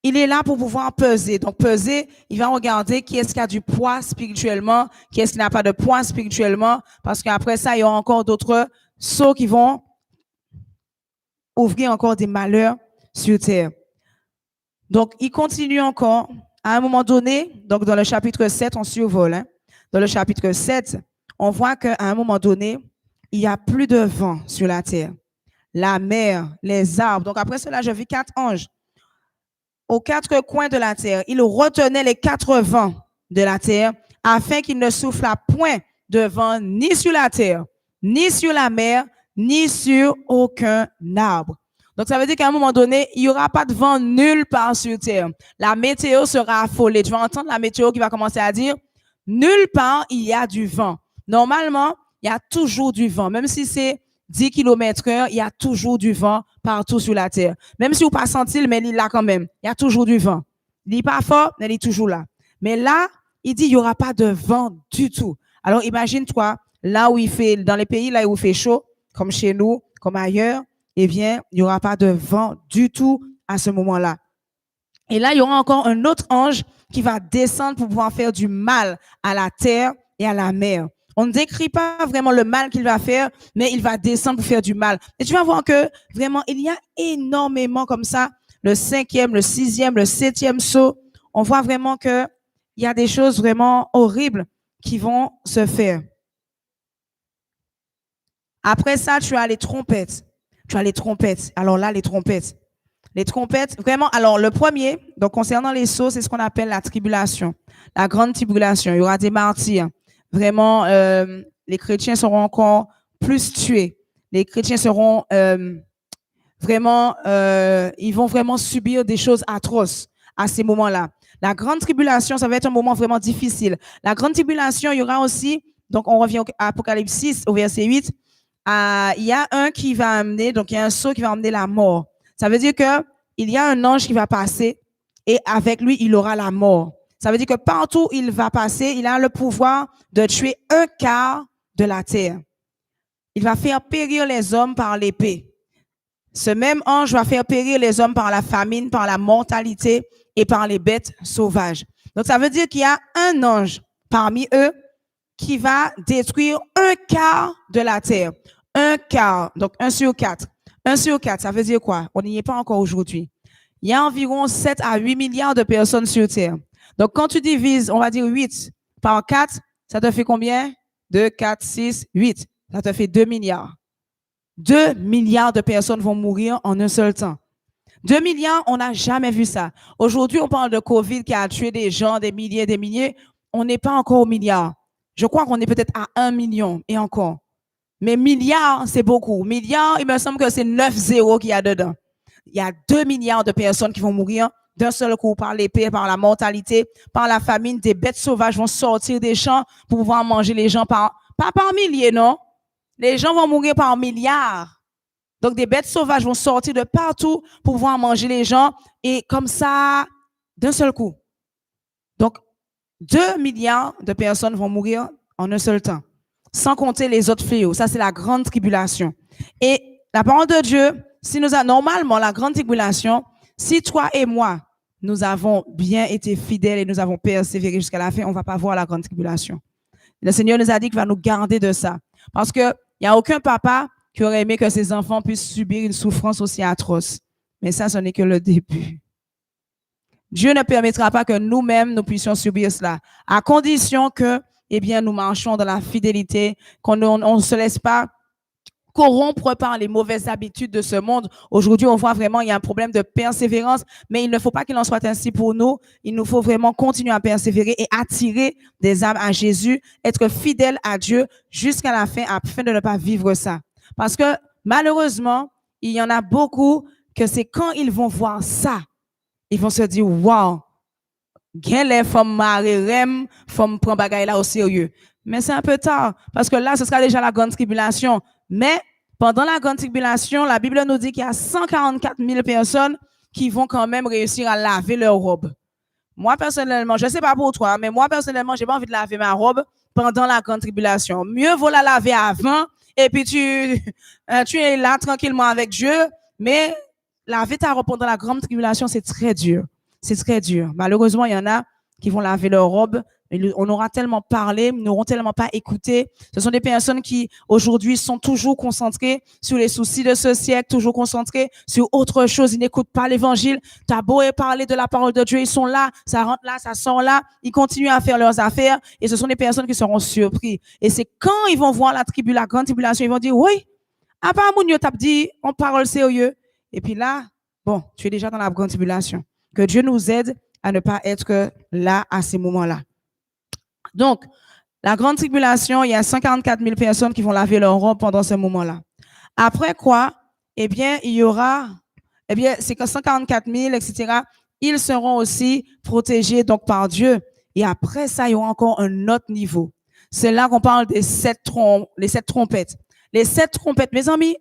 B: il est là pour pouvoir peser. Donc, peser, il va regarder qui est-ce qui a du poids spirituellement, qui est-ce qui n'a pas de poids spirituellement, parce qu'après ça, il y aura encore d'autres sauts qui vont ouvrir encore des malheurs sur terre. Donc, il continue encore. À un moment donné, donc dans le chapitre 7, on survole. Hein, dans le chapitre 7, on voit qu'à un moment donné, il n'y a plus de vent sur la terre. La mer, les arbres. Donc, après cela, je vis 4 anges aux 4 coins de la terre. Ils retenaient les 4 vents de la terre afin qu'il ne souffle point de vent ni sur la terre, ni sur la mer, ni sur aucun arbre. Donc, ça veut dire qu'à un moment donné, il n'y aura pas de vent nulle part sur terre. La météo sera affolée. Tu vas entendre la météo qui va commencer à dire, nulle part, il y a du vent. Normalement, il y a toujours du vent. Même si c'est 10 km/h, il y a toujours du vent partout sur la terre. Même si vous pas senti, mais il est là quand même. Il y a toujours du vent. Il n'est pas fort, mais il est toujours là. Mais là, il dit, il n'y aura pas de vent du tout. Alors, imagine-toi, là où il fait, dans les pays là où il fait chaud, comme chez nous, comme ailleurs, eh bien, il n'y aura pas de vent du tout à ce moment-là. Et là, il y aura encore un autre ange qui va descendre pour pouvoir faire du mal à la terre et à la mer. On ne décrit pas vraiment le mal qu'il va faire, mais il va descendre pour faire du mal. Et tu vas voir que vraiment, il y a énormément comme ça, le 5e, le 6e, le 7e saut. On voit vraiment que il y a des choses vraiment horribles qui vont se faire. Après ça, tu as les trompettes. Tu as les trompettes. Alors là, les trompettes, vraiment, alors le premier, donc concernant les sauts, c'est ce qu'on appelle la tribulation, la grande tribulation. Il y aura des martyrs. Vraiment, les chrétiens seront encore plus tués. Les chrétiens seront vraiment, ils vont vraiment subir des choses atroces à ces moments-là. La grande tribulation, ça va être un moment vraiment difficile. La grande tribulation, il y aura aussi, donc on revient à Apocalypse 6, au verset 8, il y a un qui va amener, donc il y a un sceau qui va amener la mort. Ça veut dire que il y a un ange qui va passer et avec lui, il aura la mort. Ça veut dire que partout où il va passer, il a le pouvoir de tuer 1/4 de la terre. Il va faire périr les hommes par l'épée. Ce même ange va faire périr les hommes par la famine, par la mortalité et par les bêtes sauvages. Donc, ça veut dire qu'il y a un ange parmi eux qui va détruire 1/4 de la terre. 1/4, donc 1 sur 4. 1 sur 4, ça veut dire quoi? On n'y est pas encore aujourd'hui. Il y a environ 7 à 8 milliards de personnes sur Terre. Donc, quand tu divises, on va dire 8 par 4, ça te fait combien? 2, 4, 6, 8. Ça te fait 2 milliards. 2 milliards de personnes vont mourir en un seul temps. 2 milliards, on n'a jamais vu ça. Aujourd'hui, on parle de COVID qui a tué des gens, des milliers. On n'est pas encore au milliard. Je crois qu'on est peut-être à 1 million et encore. Mais milliards, c'est beaucoup. Milliards, il me semble que c'est 9 zéros qu'il y a dedans. Il y a 2 milliards de personnes qui vont mourir d'un seul coup par l'épée, par la mortalité, par la famine. Des bêtes sauvages vont sortir des champs pour pouvoir manger les gens pas par milliers, non? Les gens vont mourir par milliards. Donc, des bêtes sauvages vont sortir de partout pour pouvoir manger les gens et comme ça, d'un seul coup. Donc, 2 milliards de personnes vont mourir en un seul temps. Sans compter les autres fléaux. Ça, c'est la grande tribulation. Et la parole de Dieu, si nous avons normalement la grande tribulation, si toi et moi, nous avons bien été fidèles et nous avons persévéré jusqu'à la fin, on ne va pas voir la grande tribulation. Le Seigneur nous a dit qu'il va nous garder de ça. Parce qu'il n'y a aucun papa qui aurait aimé que ses enfants puissent subir une souffrance aussi atroce. Mais ça, ce n'est que le début. Dieu ne permettra pas que nous-mêmes, nous puissions subir cela, à condition que eh bien, nous marchons dans la fidélité, qu'on ne se laisse pas corrompre par les mauvaises habitudes de ce monde. Aujourd'hui, on voit vraiment, il y a un problème de persévérance, mais il ne faut pas qu'il en soit ainsi pour nous. Il nous faut vraiment continuer à persévérer et attirer des âmes à Jésus, être fidèle à Dieu jusqu'à la fin, afin de ne pas vivre ça. Parce que, malheureusement, il y en a beaucoup que c'est quand ils vont voir ça, ils vont se dire, wow, Gen les femmes marrem, femmes prend bagay là au sérieux. Mais c'est un peu tard, parce que là, ce sera déjà la grande tribulation. Mais pendant la grande tribulation, la Bible nous dit qu'il y a 144 000 personnes qui vont quand même réussir à laver leur robe. Moi, personnellement, je ne sais pas pour toi, mais moi, personnellement, j'ai pas envie de laver ma robe pendant la grande tribulation. Mieux vaut la laver avant, et puis tu es là tranquillement avec Dieu, mais laver ta robe pendant la grande tribulation, c'est très dur. C'est très dur. Malheureusement, il y en a qui vont laver leur robe. On aura tellement parlé, nous n'aurons tellement pas écouté. Ce sont des personnes qui, aujourd'hui, sont toujours concentrées sur les soucis de ce siècle, toujours concentrées sur autre chose. Ils n'écoutent pas l'évangile. T'as beau parler de la parole de Dieu, ils sont là, ça rentre là, ça sort là. Ils continuent à faire leurs affaires et ce sont des personnes qui seront surpris. Et c'est quand ils vont voir la grande tribulation, ils vont dire, oui, à part mon Dieu t'a dit, on parle sérieux. Et puis là, bon, tu es déjà dans la grande tribulation. Que Dieu nous aide à ne pas être là à ces moments-là. Donc, la grande tribulation, il y a 144 000 personnes qui vont laver leur robe pendant ce moment-là. Après quoi, eh bien, il y aura, eh bien, c'est que 144 000, etc., ils seront aussi protégés donc par Dieu. Et après ça, il y aura encore un autre niveau. C'est là qu'on parle des les 7 trompettes. Les 7 trompettes, mes amis,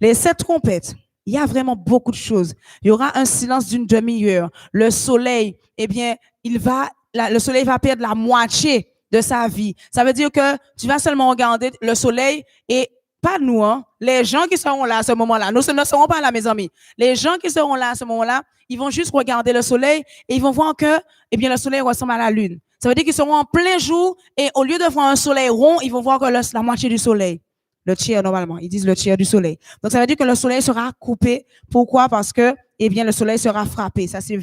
B: les 7 trompettes, il y a vraiment beaucoup de choses. Il y aura un silence d'une demi-heure. Le soleil, eh bien, le soleil va perdre la moitié de sa vie. Ça veut dire que tu vas seulement regarder le soleil et pas nous, hein. Les gens qui seront là à ce moment-là, nous ne serons pas là, mes amis. Les gens qui seront là à ce moment-là, ils vont juste regarder le soleil et ils vont voir que, eh bien, le soleil ressemble à la lune. Ça veut dire qu'ils seront en plein jour et au lieu de voir un soleil rond, ils vont voir que la moitié du soleil. Le tiers, normalement. Ils disent le tiers du soleil. Donc, ça veut dire que le soleil sera coupé. Pourquoi? Parce que, eh bien, le soleil sera frappé. Ça, c'est,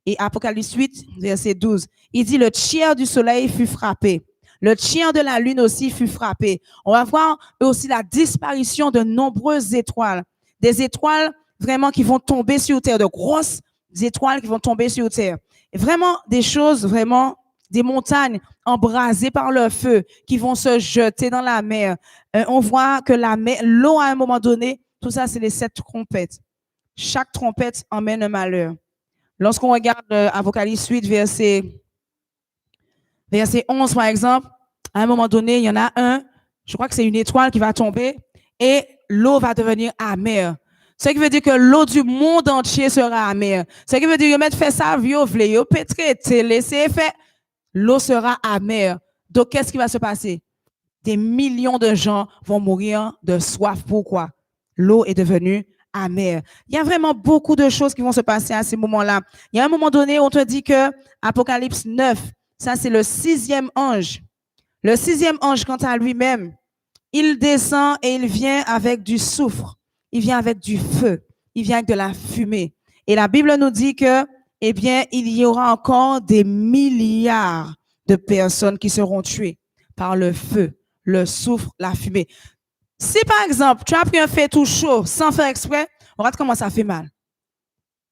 B: et Apocalypse 8, verset 12. Il dit, le tiers du soleil fut frappé. Le tiers de la lune aussi fut frappé. On va voir aussi la disparition de nombreuses étoiles. Des étoiles vraiment qui vont tomber sur terre, de grosses étoiles qui vont tomber sur terre. Et vraiment, des choses vraiment, des montagnes embrasées par le feu qui vont se jeter dans la mer. On voit que la mer, l'eau à un moment donné, tout ça, c'est les 7 trompettes. Chaque trompette emmène un malheur. Lorsqu'on regarde Apocalypse 8, verset 11, par exemple, à un moment donné, il y en a un, je crois que c'est une étoile qui va tomber et l'eau va devenir amère. Ce qui veut dire que l'eau du monde entier sera amère. Ce qui veut dire que mettre fait ça, violer, pétrer, laisser faire, l'eau sera amère. Donc, qu'est-ce qui va se passer? Des millions de gens vont mourir de soif. Pourquoi? L'eau est devenue amère. Il y a vraiment beaucoup de choses qui vont se passer à ces moments-là. Il y a un moment donné, on te dit que Apocalypse 9, ça c'est le 6e ange. Le 6e ange, quant à lui-même, il descend et il vient avec du soufre. Il vient avec du feu. Il vient avec de la fumée. Et la Bible nous dit que, eh bien, il y aura encore des milliards de personnes qui seront tuées par le feu, le soufre, la fumée. Si, par exemple, tu as pris un fait tout chaud sans faire exprès, regarde comment ça fait mal.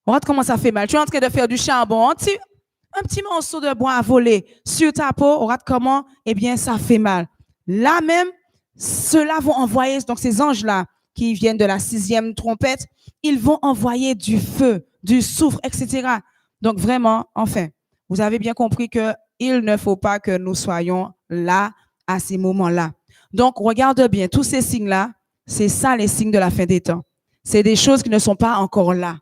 B: Regarde comment ça fait mal. Tu es en train de faire du charbon, un petit morceau de bois à voler sur ta peau, regarde comment, eh bien, ça fait mal. Là même, ceux-là vont envoyer, donc ces anges-là, qui viennent de la 6e trompette, ils vont envoyer du feu, du soufre, etc. Donc vraiment, enfin, vous avez bien compris qu'il ne faut pas que nous soyons là à ces moments-là. Donc, regarde bien, tous ces signes-là, c'est ça les signes de la fin des temps. C'est des choses qui ne sont pas encore là.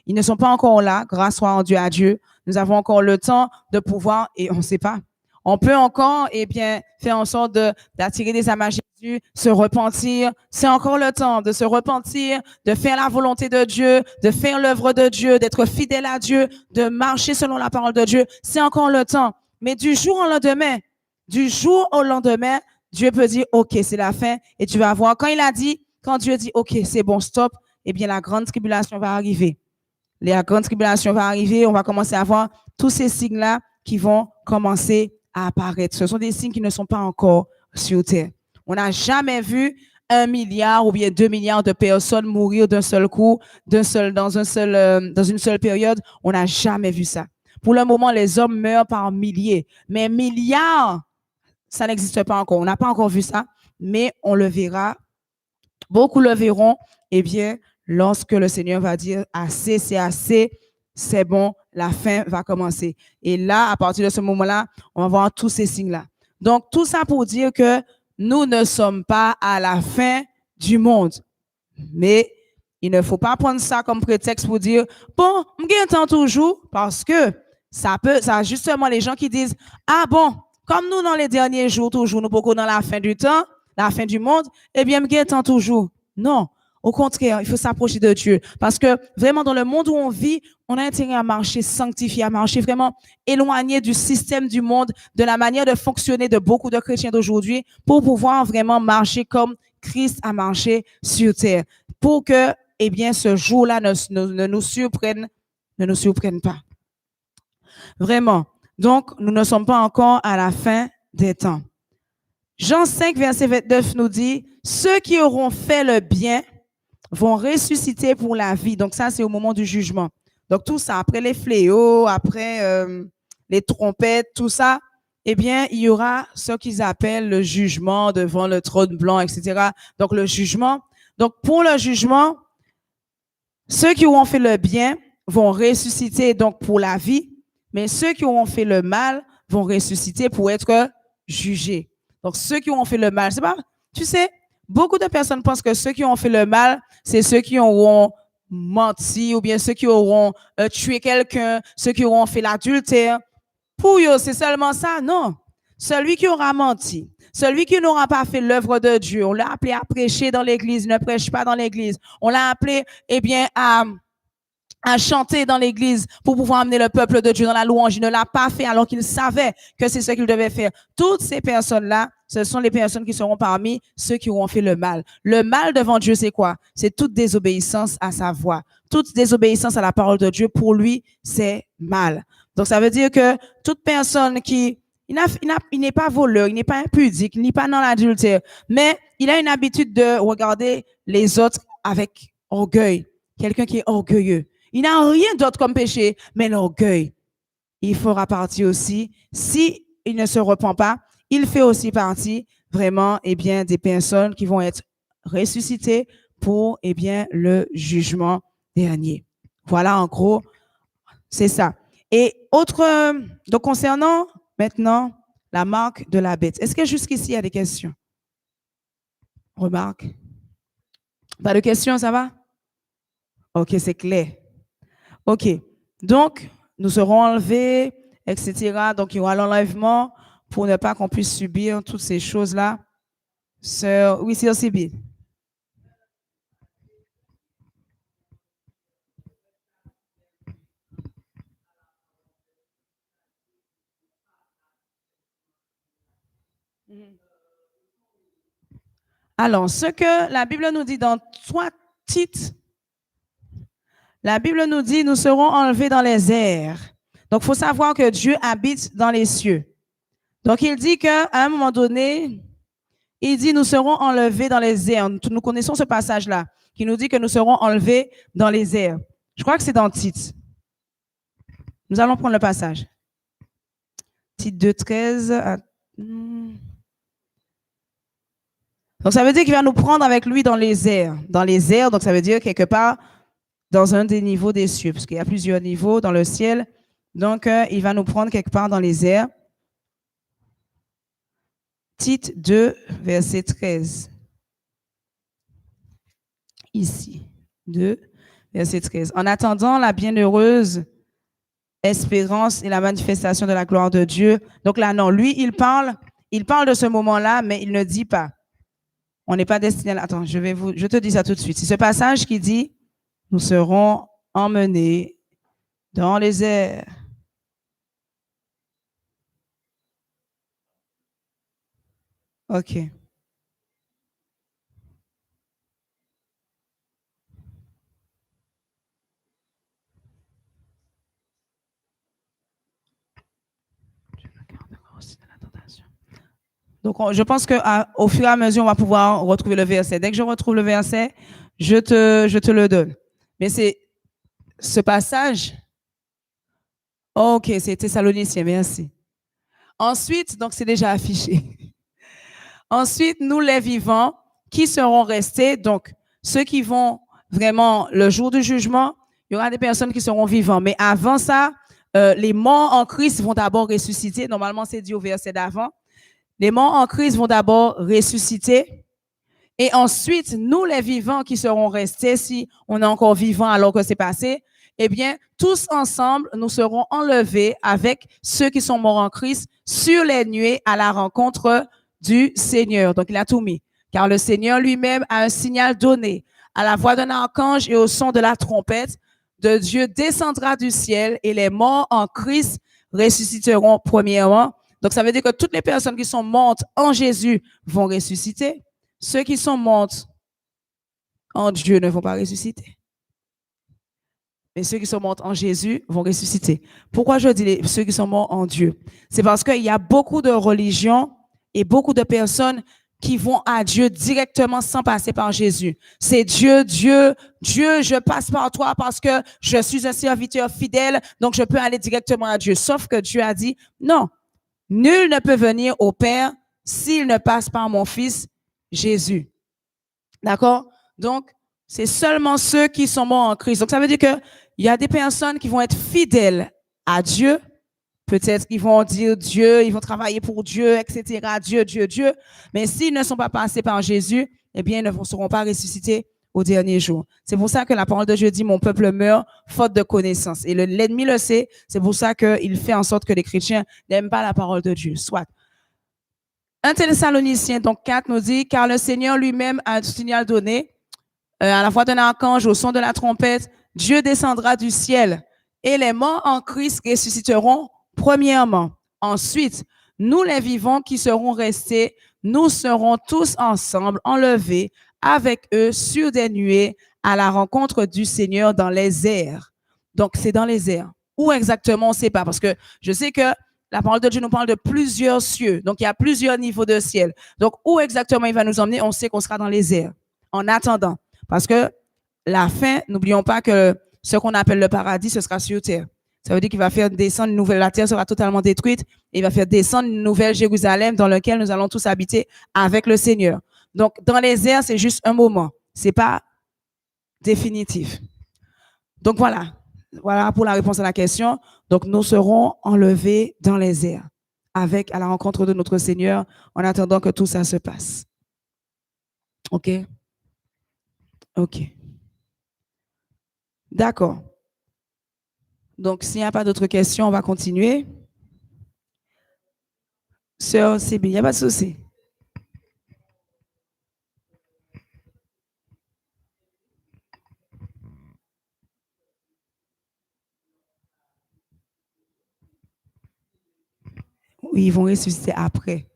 B: Ils ne sont pas encore là, grâce soit rendu à Dieu. Nous avons encore le temps de pouvoir, et on ne sait pas, on peut encore, eh bien, faire en sorte d'attirer des âmes à Jésus, se repentir. C'est encore le temps de se repentir, de faire la volonté de Dieu, de faire l'œuvre de Dieu, d'être fidèle à Dieu, de marcher selon la parole de Dieu. C'est encore le temps. Mais du jour au lendemain, Dieu peut dire, OK, c'est la fin, et tu vas voir. Quand Dieu dit, OK, c'est bon, stop, eh bien, la grande tribulation va arriver. La grande tribulation va arriver, on va commencer à voir tous ces signes-là qui vont commencer à apparaître. Ce sont des signes qui ne sont pas encore sur terre. On n'a jamais vu 1 milliard ou bien 2 milliards de personnes mourir d'un seul coup, dans une seule période. On n'a jamais vu ça. Pour le moment, les hommes meurent par milliers, mais milliards, ça n'existe pas encore. On n'a pas encore vu ça, mais on le verra. Beaucoup le verront, eh bien, lorsque le Seigneur va dire assez, c'est bon, la fin va commencer. Et là, à partir de ce moment-là, on va voir tous ces signes-là. Donc, tout ça pour dire que nous ne sommes pas à la fin du monde. Mais il ne faut pas prendre ça comme prétexte pour dire, bon, je temps toujours, parce que ça justement les gens qui disent, ah bon, comme nous dans les derniers jours, toujours, nous beaucoup dans la fin du temps, la fin du monde, eh bien, je temps toujours. Non. Au contraire, il faut s'approcher de Dieu. Parce que vraiment, dans le monde où on vit, on a intérêt à marcher sanctifié, à marcher vraiment éloigné du système du monde, de la manière de fonctionner de beaucoup de chrétiens d'aujourd'hui, pour pouvoir vraiment marcher comme Christ a marché sur terre. Pour que, eh bien, ce jour-là ne nous surprenne pas. Vraiment. Donc, nous ne sommes pas encore à la fin des temps. Jean 5, verset 29 nous dit, ceux qui auront fait le bien vont ressusciter pour la vie. Donc ça, c'est au moment du jugement. Donc tout ça, après les fléaux, après les trompettes, tout ça, eh bien, il y aura ce qu'ils appellent le jugement devant le trône blanc, etc. Donc le jugement. Donc pour le jugement, ceux qui auront fait le bien vont ressusciter donc pour la vie, mais ceux qui auront fait le mal vont ressusciter pour être jugés. Donc ceux qui auront fait le mal, c'est pas, tu sais, beaucoup de personnes pensent que ceux qui ont fait le mal, c'est ceux qui auront menti ou bien ceux qui auront tué quelqu'un, ceux qui auront fait l'adultère. Pour eux, c'est seulement ça? Non. Celui qui aura menti, celui qui n'aura pas fait l'œuvre de Dieu, on l'a appelé à prêcher dans l'église, il ne prêche pas dans l'église. On l'a appelé, eh bien, à chanter dans l'église pour pouvoir amener le peuple de Dieu dans la louange. Il ne l'a pas fait alors qu'il savait que c'est ce qu'il devait faire. Toutes ces personnes-là, ce sont les personnes qui seront parmi ceux qui auront fait le mal. Le mal devant Dieu, c'est quoi? C'est toute désobéissance à sa voix. Toute désobéissance à la parole de Dieu, pour lui, c'est mal. Donc, ça veut dire que toute personne qui, il n'est pas voleur, il n'est pas impudique, il n'est pas dans l'adultère, mais il a une habitude de regarder les autres avec orgueil. Quelqu'un qui est orgueilleux. Il n'a rien d'autre comme péché, mais l'orgueil. Il fera partie aussi, si il ne se repent pas, il fait aussi partie vraiment, eh bien, des personnes qui vont être ressuscitées pour, eh bien, le jugement dernier. Voilà, en gros, c'est ça. Et autre, donc concernant maintenant la marque de la bête. Est-ce que jusqu'ici, il y a des questions? Remarque? Pas de questions, ça va? Ok, c'est clair. Ok, donc nous serons enlevés, etc. Donc il y aura l'enlèvement pour ne pas qu'on puisse subir toutes ces choses-là. Oui, c'est aussi bien. Alors, ce que la Bible nous dit dans 3 titres, la Bible nous dit, nous serons enlevés dans les airs. Donc, il faut savoir que Dieu habite dans les cieux. Donc, il dit qu'à un moment donné, il dit, nous serons enlevés dans les airs. Nous connaissons ce passage-là, qui nous dit que nous serons enlevés dans les airs. Je crois que c'est dans Tite. Nous allons prendre le passage. Tite 2:13. Donc, ça veut dire qu'il va nous prendre avec lui dans les airs. Dans les airs, donc ça veut dire quelque part dans un des niveaux des cieux, parce qu'il y a plusieurs niveaux dans le ciel. Donc, il va nous prendre quelque part dans les airs. Tite 2, verset 13. Ici, 2, verset 13. En attendant la bienheureuse espérance et la manifestation de la gloire de Dieu. Donc là, non, lui, il parle de ce moment-là, mais il ne dit pas. On n'est pas destiné à... Attends, je te dis ça tout de suite. C'est ce passage qui dit, nous serons emmenés dans les airs. OK. Donc, je pense qu'au fur et à mesure, on va pouvoir retrouver le verset. Dès que je retrouve le verset, je te le donne. Mais c'est ce passage. OK, c'est Thessaloniciens, merci. Ensuite, donc c'est déjà affiché. Ensuite, nous les vivants qui seront restés, donc ceux qui vont vraiment le jour du jugement, il y aura des personnes qui seront vivants. Mais avant ça, les morts en Christ vont d'abord ressusciter. Normalement, c'est dit au verset d'avant. Les morts en Christ vont d'abord ressusciter. Et ensuite, nous, les vivants qui serons restés, si on est encore vivant alors que c'est passé, eh bien, tous ensemble, nous serons enlevés avec ceux qui sont morts en Christ sur les nuées à la rencontre du Seigneur. Donc, il a tout mis. Car le Seigneur lui-même a un signal donné. À la voix d'un archange et au son de la trompette de Dieu descendra du ciel et les morts en Christ ressusciteront premièrement. Donc, ça veut dire que toutes les personnes qui sont mortes en Jésus vont ressusciter. Ceux qui sont morts en Dieu ne vont pas ressusciter. Mais ceux qui sont morts en Jésus vont ressusciter. Pourquoi je dis ceux qui sont morts en Dieu? C'est parce qu'il y a beaucoup de religions et beaucoup de personnes qui vont à Dieu directement sans passer par Jésus. C'est Dieu, Dieu, Dieu, je passe par toi parce que je suis un serviteur fidèle, donc je peux aller directement à Dieu. Sauf que Dieu a dit, non, nul ne peut venir au Père s'il ne passe par mon Fils Jésus. D'accord? Donc, c'est seulement ceux qui sont morts en Christ. Donc, ça veut dire qu'il y a des personnes qui vont être fidèles à Dieu. Peut-être qu'ils vont dire Dieu, ils vont travailler pour Dieu, etc. Dieu, Dieu, Dieu. Mais s'ils ne sont pas passés par Jésus, eh bien, ils ne seront pas ressuscités au dernier jour. C'est pour ça que la parole de Dieu dit, mon peuple meurt faute de connaissance. Et l'ennemi le sait. C'est pour ça qu'il fait en sorte que les chrétiens n'aiment pas la parole de Dieu. Soit. 1 Thessaloniciens, donc 4, nous dit, car le Seigneur lui-même a un signal donné, à la voix d'un archange, au son de la trompette, Dieu descendra du ciel et les morts en Christ ressusciteront premièrement. Ensuite, nous les vivants qui serons restés, nous serons tous ensemble enlevés avec eux sur des nuées à la rencontre du Seigneur dans les airs. Donc, c'est dans les airs. Où exactement, on ne sait pas, parce que je sais que la parole de Dieu nous parle de plusieurs cieux. Donc, il y a plusieurs niveaux de ciel. Donc, où exactement il va nous emmener, on sait qu'on sera dans les airs. En attendant. Parce que la fin, n'oublions pas que ce qu'on appelle le paradis, ce sera sur terre. Ça veut dire qu'il va faire descendre une nouvelle, la terre sera totalement détruite, et il va faire descendre une nouvelle Jérusalem dans laquelle nous allons tous habiter avec le Seigneur. Donc, dans les airs, c'est juste un moment. C'est pas définitif. Donc, voilà. Voilà pour la réponse à la question. Donc, nous serons enlevés dans les airs à la rencontre de notre Seigneur en attendant que tout ça se passe. OK? OK. D'accord. Donc, s'il n'y a pas d'autres questions, on va continuer. Sœur Sibylle, il n'y a pas de souci. Oui, ils vont ressusciter après.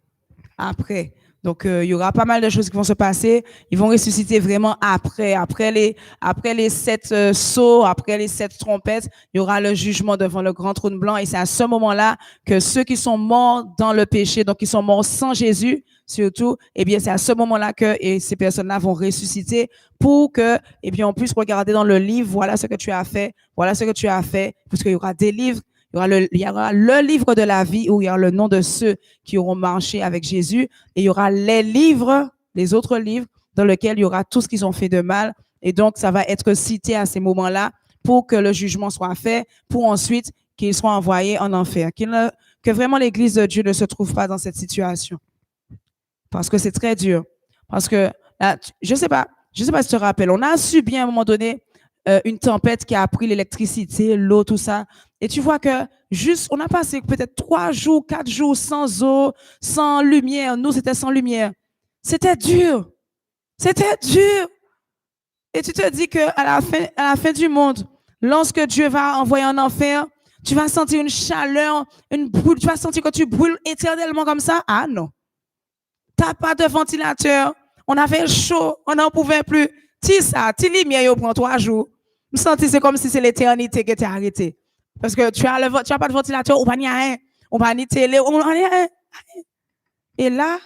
B: Après. Donc, il y aura pas mal de choses qui vont se passer. Ils vont ressusciter vraiment après les 7 sceaux, après les 7 trompettes, il y aura le jugement devant le grand trône blanc. Et c'est à ce moment-là que ceux qui sont morts dans le péché, donc qui sont morts sans Jésus, surtout, eh bien, c'est à ce moment-là que ces personnes-là vont ressusciter pour que, eh bien, on puisse regarder dans le livre, voilà ce que tu as fait, voilà ce que tu as fait, puisqu'il y aura des livres. Il y aura le livre de la vie où il y aura le nom de ceux qui auront marché avec Jésus et il y aura les autres livres dans lesquels il y aura tout ce qu'ils ont fait de mal et donc ça va être cité à ces moments-là pour que le jugement soit fait, pour ensuite qu'ils soient envoyés en enfer. Que vraiment l'Église de Dieu ne se trouve pas dans cette situation. Parce que c'est très dur. Parce que, là, je sais pas si tu te rappelles, on a subi à un moment donné une tempête qui a pris l'électricité, l'eau, tout ça. Et tu vois que on a passé peut-être 3 jours, 4 jours sans eau, sans lumière. Nous, c'était sans lumière. C'était dur. C'était dur. Et tu te dis qu'à la fin du monde, lorsque Dieu va envoyer en enfer, tu vas sentir une chaleur, tu vas sentir que tu brûles éternellement comme ça. Ah non. T'as pas de ventilateur. On avait chaud, on n'en pouvait plus. Ti lumière, prend 3 jours. Je me sentais c'est comme si c'est l'éternité qui était arrêtée. Parce que tu as pas de ventilateur, ou pas ni rien, ou pas ni télé, ou pas ni rien. Et là,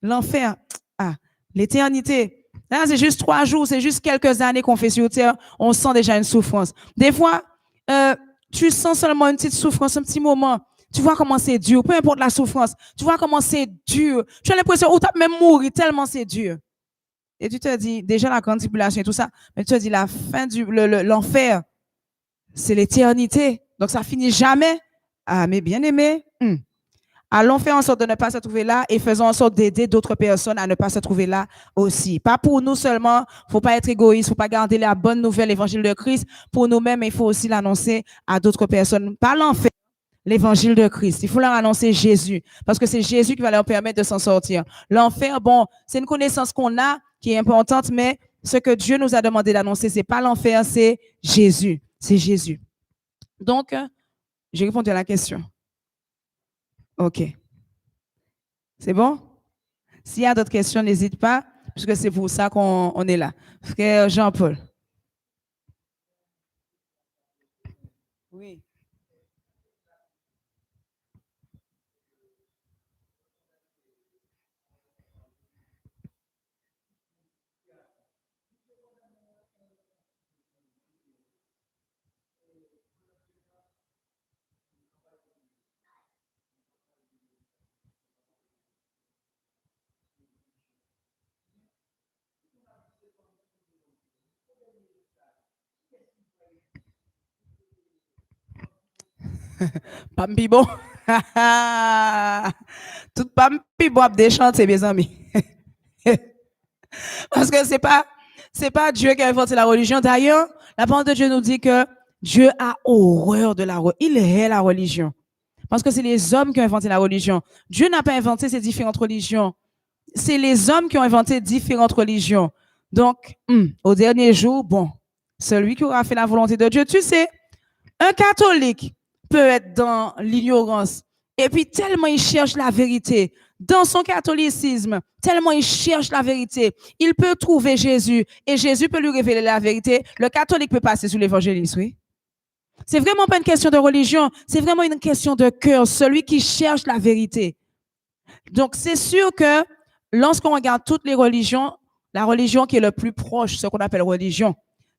B: l'enfer, l'éternité. Là, c'est juste 3 jours, c'est juste quelques années qu'on fait sur terre. On sent déjà une souffrance. Des fois, tu sens seulement une petite souffrance, un petit moment. Tu vois comment c'est dur, peu importe la souffrance. Tu vois comment c'est dur. Tu as l'impression où tu as même mouru tellement c'est dur. Et tu te dis, déjà la grande tribulation et tout ça, mais tu te dis la fin l'enfer, c'est l'éternité. Donc ça finit jamais. Ah, mes bien-aimés, allons faire en sorte de ne pas se trouver là et faisons en sorte d'aider d'autres personnes à ne pas se trouver là aussi. Pas pour nous seulement, il ne faut pas être égoïste, il ne faut pas garder la bonne nouvelle, l'évangile de Christ. Pour nous-mêmes, il faut aussi l'annoncer à d'autres personnes. Pas l'enfer, l'évangile de Christ. Il faut leur annoncer Jésus parce que c'est Jésus qui va leur permettre de s'en sortir. L'enfer, bon, c'est une connaissance qu'on a qui est importante, mais ce que Dieu nous a demandé d'annoncer, c'est pas l'enfer, c'est Jésus. C'est Jésus. Donc, j'ai répondu à la question. OK. C'est bon? S'il y a d'autres questions, n'hésite pas, puisque c'est pour ça qu'on est là. Frère Jean-Paul. Oui. Pampi bon. Tout pampi bon des chanter, mes amis. Parce que c'est pas Dieu qui a inventé la religion. D'ailleurs, la parole de Dieu nous dit que Dieu a horreur de la religion. Il hait la religion. Parce que c'est les hommes qui ont inventé la religion. Dieu n'a pas inventé ces différentes religions. C'est les hommes qui ont inventé différentes religions. Donc, au dernier jour, bon, celui qui aura fait la volonté de Dieu, tu sais, un catholique peut être dans l'ignorance et puis tellement il cherche la vérité, dans son catholicisme, tellement il cherche la vérité, il peut trouver Jésus et Jésus peut lui révéler la vérité. Le catholique peut passer sous l'évangélisme, oui. C'est vraiment pas une question de religion, c'est vraiment une question de cœur, celui qui cherche la vérité. Donc, c'est sûr que lorsqu'on regarde toutes les religions, la religion qui est le plus proche, ce qu'on appelle religion,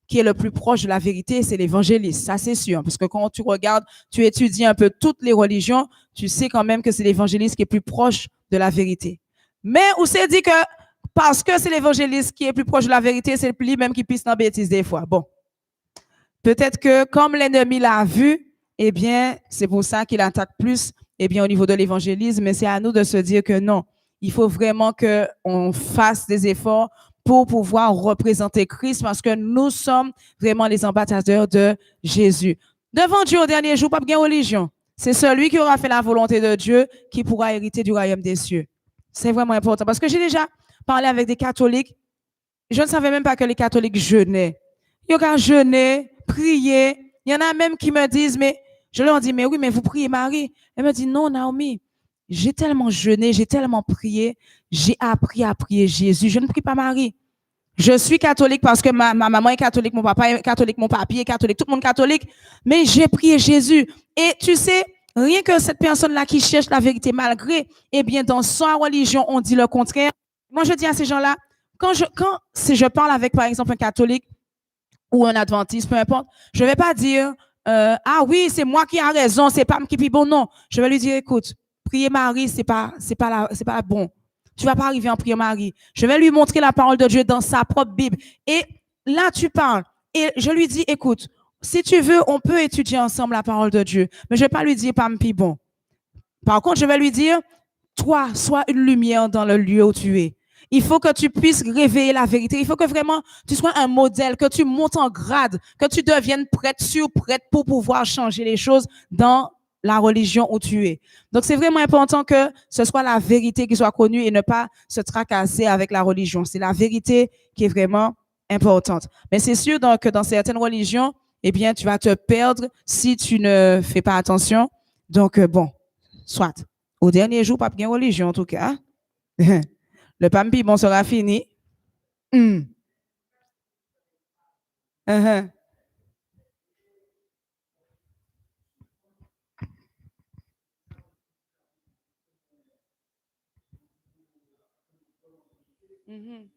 B: qui est le plus proche de la vérité, c'est l'évangélisme. Ça, c'est sûr. Parce que quand tu regardes, tu étudies un peu toutes les religions, tu sais quand même que c'est l'évangélisme qui est plus proche de la vérité. Mais on s'est dit que parce que c'est l'évangélisme qui est plus proche de la vérité, c'est lui-même qui pisse dans la bêtise des fois. Bon, peut-être que comme l'ennemi l'a vu, eh bien, c'est pour ça qu'il attaque plus, eh bien, au niveau de l'évangélisme. Mais c'est à nous de se dire que non, il faut vraiment qu'on fasse des efforts pour pouvoir représenter Christ parce que nous sommes vraiment les ambassadeurs de Jésus. Devant Dieu au dernier jour, pas de religion. C'est celui qui aura fait la volonté de Dieu qui pourra hériter du royaume des cieux. C'est vraiment important parce que j'ai déjà parlé avec des catholiques. Je ne savais même pas que les catholiques jeûnaient. Ils ont jeûné, prier. Il y en a même qui me disent, mais je leur dis, mais oui, mais vous priez Marie. Elle me dit, non, Naomi, j'ai tellement jeûné, j'ai tellement prié, j'ai appris à prier Jésus. Je ne prie pas Marie. Je suis catholique parce que ma maman est catholique, mon papa est catholique, mon papi est catholique, tout le monde est catholique, mais j'ai prié Jésus. Et tu sais, rien que cette personne-là qui cherche la vérité, malgré, eh bien, dans sa religion, on dit le contraire. Moi, je dis à ces gens-là, si je parle avec, par exemple, un catholique ou un adventiste, peu importe, je ne vais pas dire, ah oui, c'est moi qui a raison, c'est pas moi qui bon. Non, je vais lui dire, écoute, prier Marie, c'est pas bon. Tu vas pas arriver en prier Marie. Je vais lui montrer la parole de Dieu dans sa propre Bible. Et là, tu parles. Et je lui dis, écoute, si tu veux, on peut étudier ensemble la parole de Dieu. Mais je vais pas lui dire, pas me bon. Par contre, je vais lui dire, toi, sois une lumière dans le lieu où tu es. Il faut que tu puisses réveiller la vérité. Il faut que vraiment tu sois un modèle, que tu montes en grade, que tu deviennes prête, prête pour pouvoir changer les choses dans la religion où tu es. Donc, c'est vraiment important que ce soit la vérité qui soit connue et ne pas se tracasser avec la religion. C'est la vérité qui est vraiment importante. Mais c'est sûr donc, que dans certaines religions, eh bien, tu vas te perdre si tu ne fais pas attention. Donc, bon, soit. Au dernier jour, pas de religion en tout cas. Le pampi, bon, sera fini. Mm. Uh-huh. Mhm.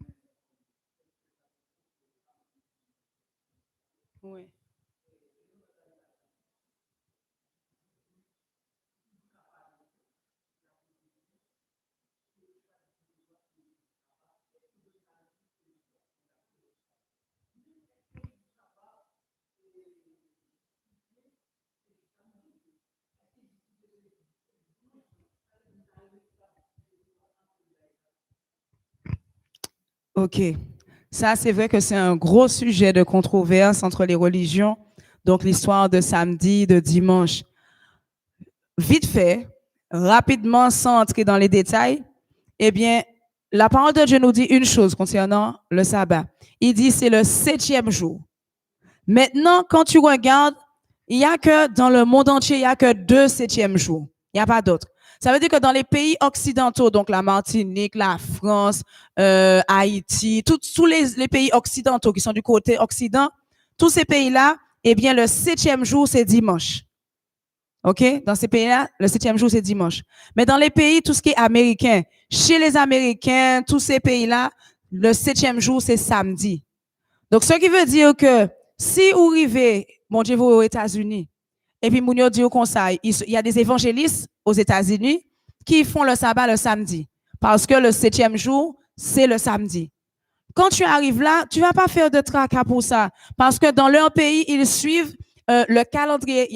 B: Oui. OK. Ça, c'est vrai que c'est un gros sujet de controverse entre les religions. Donc, l'histoire de samedi, de dimanche. Vite fait, rapidement, sans entrer dans les détails, eh bien, la parole de Dieu nous dit une chose concernant le sabbat. Il dit c'est le 7e jour. Maintenant, quand tu regardes, il n'y a que dans le monde entier, il n'y a que 2 7e jours. Il n'y a pas d'autres. Ça veut dire que dans les pays occidentaux, donc la Martinique, la France, Haïti, tous les pays occidentaux qui sont du côté occident, tous ces pays-là, eh bien, le 7e jour, c'est dimanche. OK? Dans ces pays-là, le 7e jour, c'est dimanche. Mais dans les pays, tout ce qui est américain, chez les Américains, tous ces pays-là, le 7e jour, c'est samedi. Donc, ce qui veut dire que si vous arrivez, mon Dieu, vous aux États-Unis, et puis, Mounio dit au conseil, il y a des évangélistes aux États-Unis qui font le sabbat le samedi. Parce que le 7e jour, c'est le samedi. Quand tu arrives là, tu ne vas pas faire de tracas pour ça. Parce que dans leur pays, ils suivent le calendrier.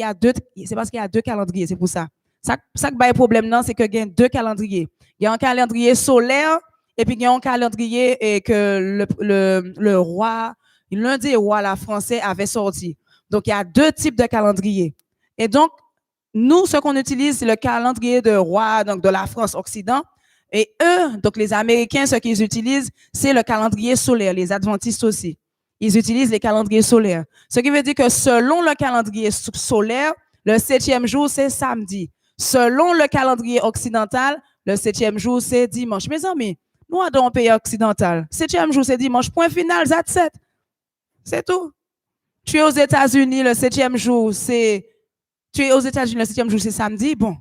B: C'est parce qu'il y a 2 calendriers, c'est pour ça. Ça qui est le problème, non, c'est qu'il y a 2 calendriers. Il y a un calendrier solaire et puis il y a un calendrier que le roi, l'un des rois là, français avait sorti. Donc, il y a 2 types de calendriers. Et donc, nous, ce qu'on utilise, c'est le calendrier de roi, donc de la France-Occident. Et eux, donc les Américains, ce qu'ils utilisent, c'est le calendrier solaire, les adventistes aussi. Ils utilisent les calendriers solaires. Ce qui veut dire que selon le calendrier solaire, le 7e jour, c'est samedi. Selon le calendrier occidental, le 7e jour, c'est dimanche. Mes amis, nous, dans un pays occidental, 7e jour, c'est dimanche. Point final, that's it. C'est tout. Tu es aux États-Unis, le 7e jour, c'est... Tu es aux États-Unis, le 7e jour, c'est samedi. Bon.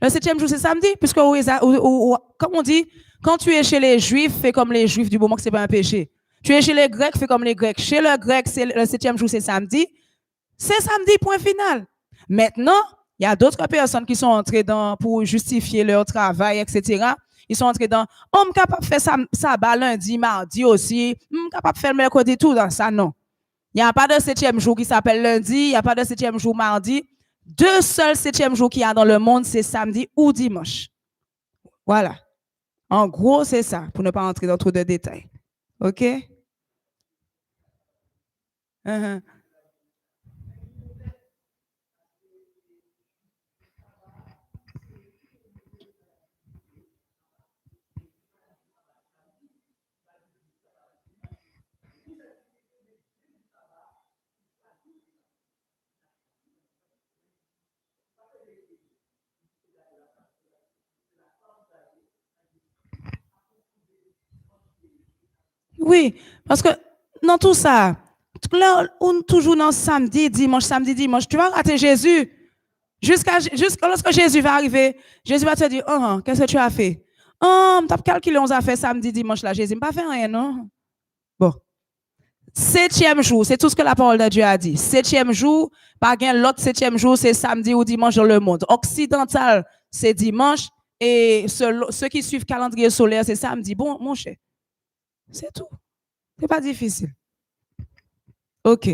B: Le 7e jour, c'est samedi, puisque, comme on dit, quand tu es chez les Juifs, fais comme les Juifs du moment que ce n'est pas un péché. Tu es chez les Grecs, fais comme les Grecs. Chez le Grec, le 7e jour, c'est samedi. C'est samedi, point final. Maintenant, il y a d'autres personnes qui sont entrées pour justifier leur travail, etc. Ils sont entrés dans, on est capable de faire sabbat lundi, mardi aussi, on est capable de faire le mercredi, tout dans ça, non. Il n'y a pas de 7e jour qui s'appelle lundi, il n'y a pas de 7e jour mardi. 2 seuls 7e jours qu'il y a dans le monde, c'est samedi ou dimanche. Voilà. En gros, c'est ça, pour ne pas entrer dans trop de détails. OK? Oui, parce que dans tout ça, là, on toujours dans samedi, dimanche, tu vas rater Jésus. Jusqu'à lorsque Jésus va arriver, Jésus va te dire, qu'est-ce que tu as fait? T'as calculé, on a fait samedi, dimanche, là, Jésus n'a pas fait rien, non? Bon. 7e jour, c'est tout ce que la parole de Dieu a dit. 7e jour, pas gain l'autre 7e jour, c'est samedi ou dimanche dans le monde. Occidental, c'est dimanche, et ceux qui suivent calendrier solaire, c'est samedi. Bon, mon cher, c'est tout. C'est pas difficile. OK.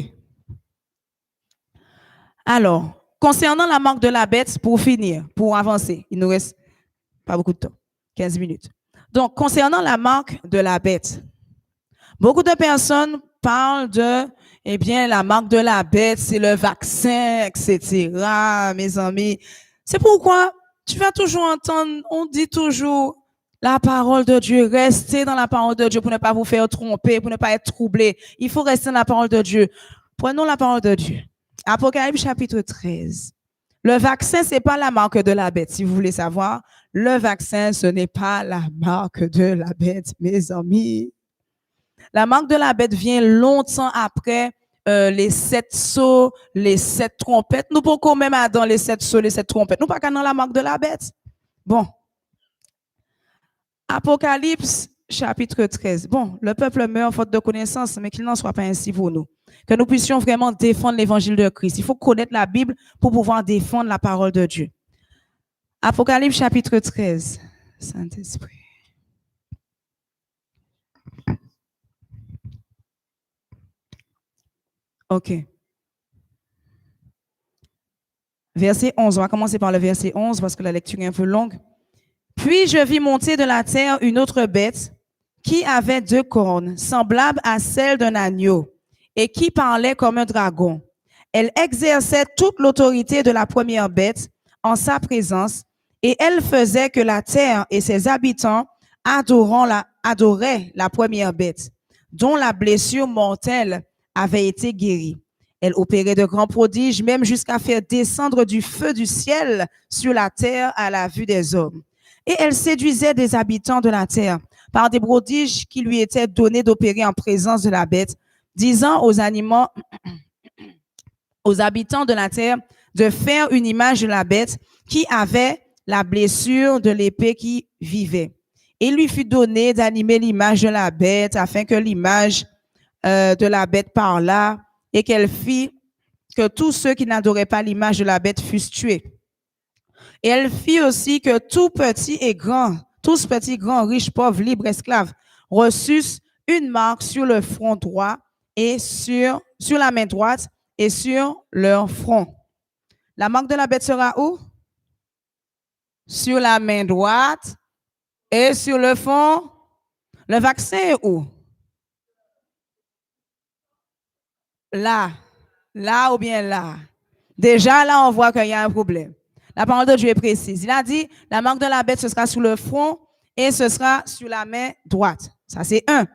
B: Alors, concernant la marque de la bête, pour finir, pour avancer, il nous reste pas beaucoup de temps, 15 minutes. Donc, concernant la marque de la bête, beaucoup de personnes parlent de, eh bien, la marque de la bête, c'est le vaccin, etc., mes amis. C'est pourquoi tu vas toujours entendre, on dit toujours, la parole de Dieu, restez dans la parole de Dieu pour ne pas vous faire tromper, pour ne pas être troublé. Il faut rester dans la parole de Dieu. Prenons la parole de Dieu. Apocalypse chapitre 13. Le vaccin, ce n'est pas la marque de la bête. Si vous voulez savoir, le vaccin, ce n'est pas la marque de la bête, mes amis. La marque de la bête vient longtemps après les 7 sceaux, les 7 trompettes. Nous pas quand même dans les 7 sceaux, les 7 trompettes. Nous pas dans la marque de la bête. Bon. Apocalypse chapitre 13. Bon, le peuple meurt faute de connaissance, mais qu'il n'en soit pas ainsi pour nous. Que nous puissions vraiment défendre l'évangile de Christ. Il faut connaître la Bible pour pouvoir défendre la parole de Dieu. Apocalypse chapitre 13. Saint-Esprit. OK. Verset 11. On va commencer par le verset 11 parce que la lecture est un peu longue. Puis je vis monter de la terre une autre bête qui avait 2 cornes, semblables à celles d'un agneau, et qui parlait comme un dragon. Elle exerçait toute l'autorité de la première bête en sa présence, et elle faisait que la terre et ses habitants adoraient la première bête, dont la blessure mortelle avait été guérie. Elle opérait de grands prodiges, même jusqu'à faire descendre du feu du ciel sur la terre à la vue des hommes. Et elle séduisait des habitants de la terre par des prodiges qui lui étaient donnés d'opérer en présence de la bête, disant aux animaux, aux habitants de la terre, de faire une image de la bête qui avait la blessure de l'épée qui vivait. Et il lui fut donné d'animer l'image de la bête afin que l'image de la bête parlât et qu'elle fit que tous ceux qui n'adoraient pas l'image de la bête fussent tués. Et elle fit aussi que tout petit et grand, tous petits, grands, riches, pauvres, libres, esclaves, reçussent une marque sur le front droit et sur la main droite et sur leur front. La marque de la bête sera où? Sur la main droite et sur le front. Le vaccin est où? Là. Là ou bien là. Déjà, là, on voit qu'il y a un problème. La parole de Dieu est précise. Il a dit, la marque de la bête, ce sera sur le front et ce sera sur la main droite. Ça, c'est un.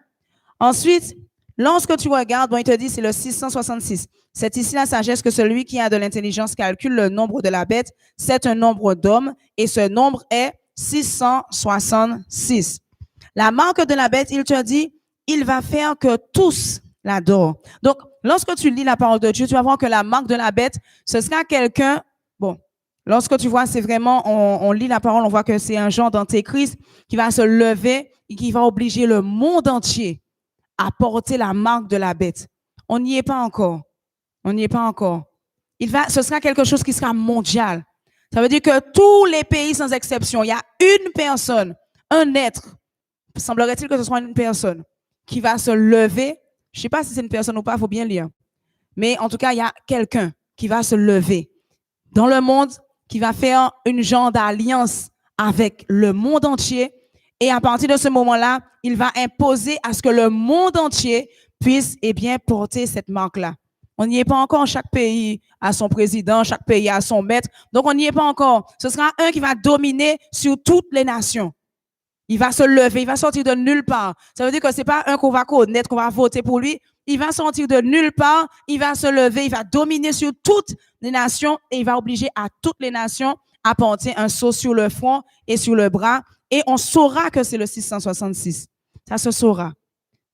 B: Ensuite, lorsque tu regardes, bon, il te dit, c'est le 666. C'est ici la sagesse que celui qui a de l'intelligence calcule le nombre de la bête. C'est un nombre d'hommes et ce nombre est 666. La marque de la bête, il te dit, il va faire que tous l'adorent. Donc, lorsque tu lis la parole de Dieu, tu vas voir que la marque de la bête, ce sera quelqu'un, bon, lorsque tu vois, c'est vraiment, on lit la parole, on voit que c'est un genre d'antéchrist qui va se lever et qui va obliger le monde entier à porter la marque de la bête. On n'y est pas encore. On n'y est pas encore. Ce sera quelque chose qui sera mondial. Ça veut dire que tous les pays, sans exception, il y a une personne, un être, semblerait-il que ce soit une personne, qui va se lever. Je ne sais pas si c'est une personne ou pas, il faut bien lire. Mais en tout cas, il y a quelqu'un qui va se lever dans le monde, qui va faire une genre d'alliance avec le monde entier. Et à partir de ce moment-là, il va imposer à ce que le monde entier puisse porter cette marque-là. On n'y est pas encore. Chaque pays a son président, chaque pays a son maître. Donc, on n'y est pas encore. Ce sera un qui va dominer sur toutes les nations. Il va se lever, il va sortir de nulle part. Ça veut dire que c'est pas un qu'on va connaître, qu'on va voter pour lui. Il va sortir de nulle part, il va se lever, il va dominer sur toutes les nations et il va obliger à toutes les nations à porter un sceau sur le front et sur le bras. Et on saura que c'est le 666. Ça se saura.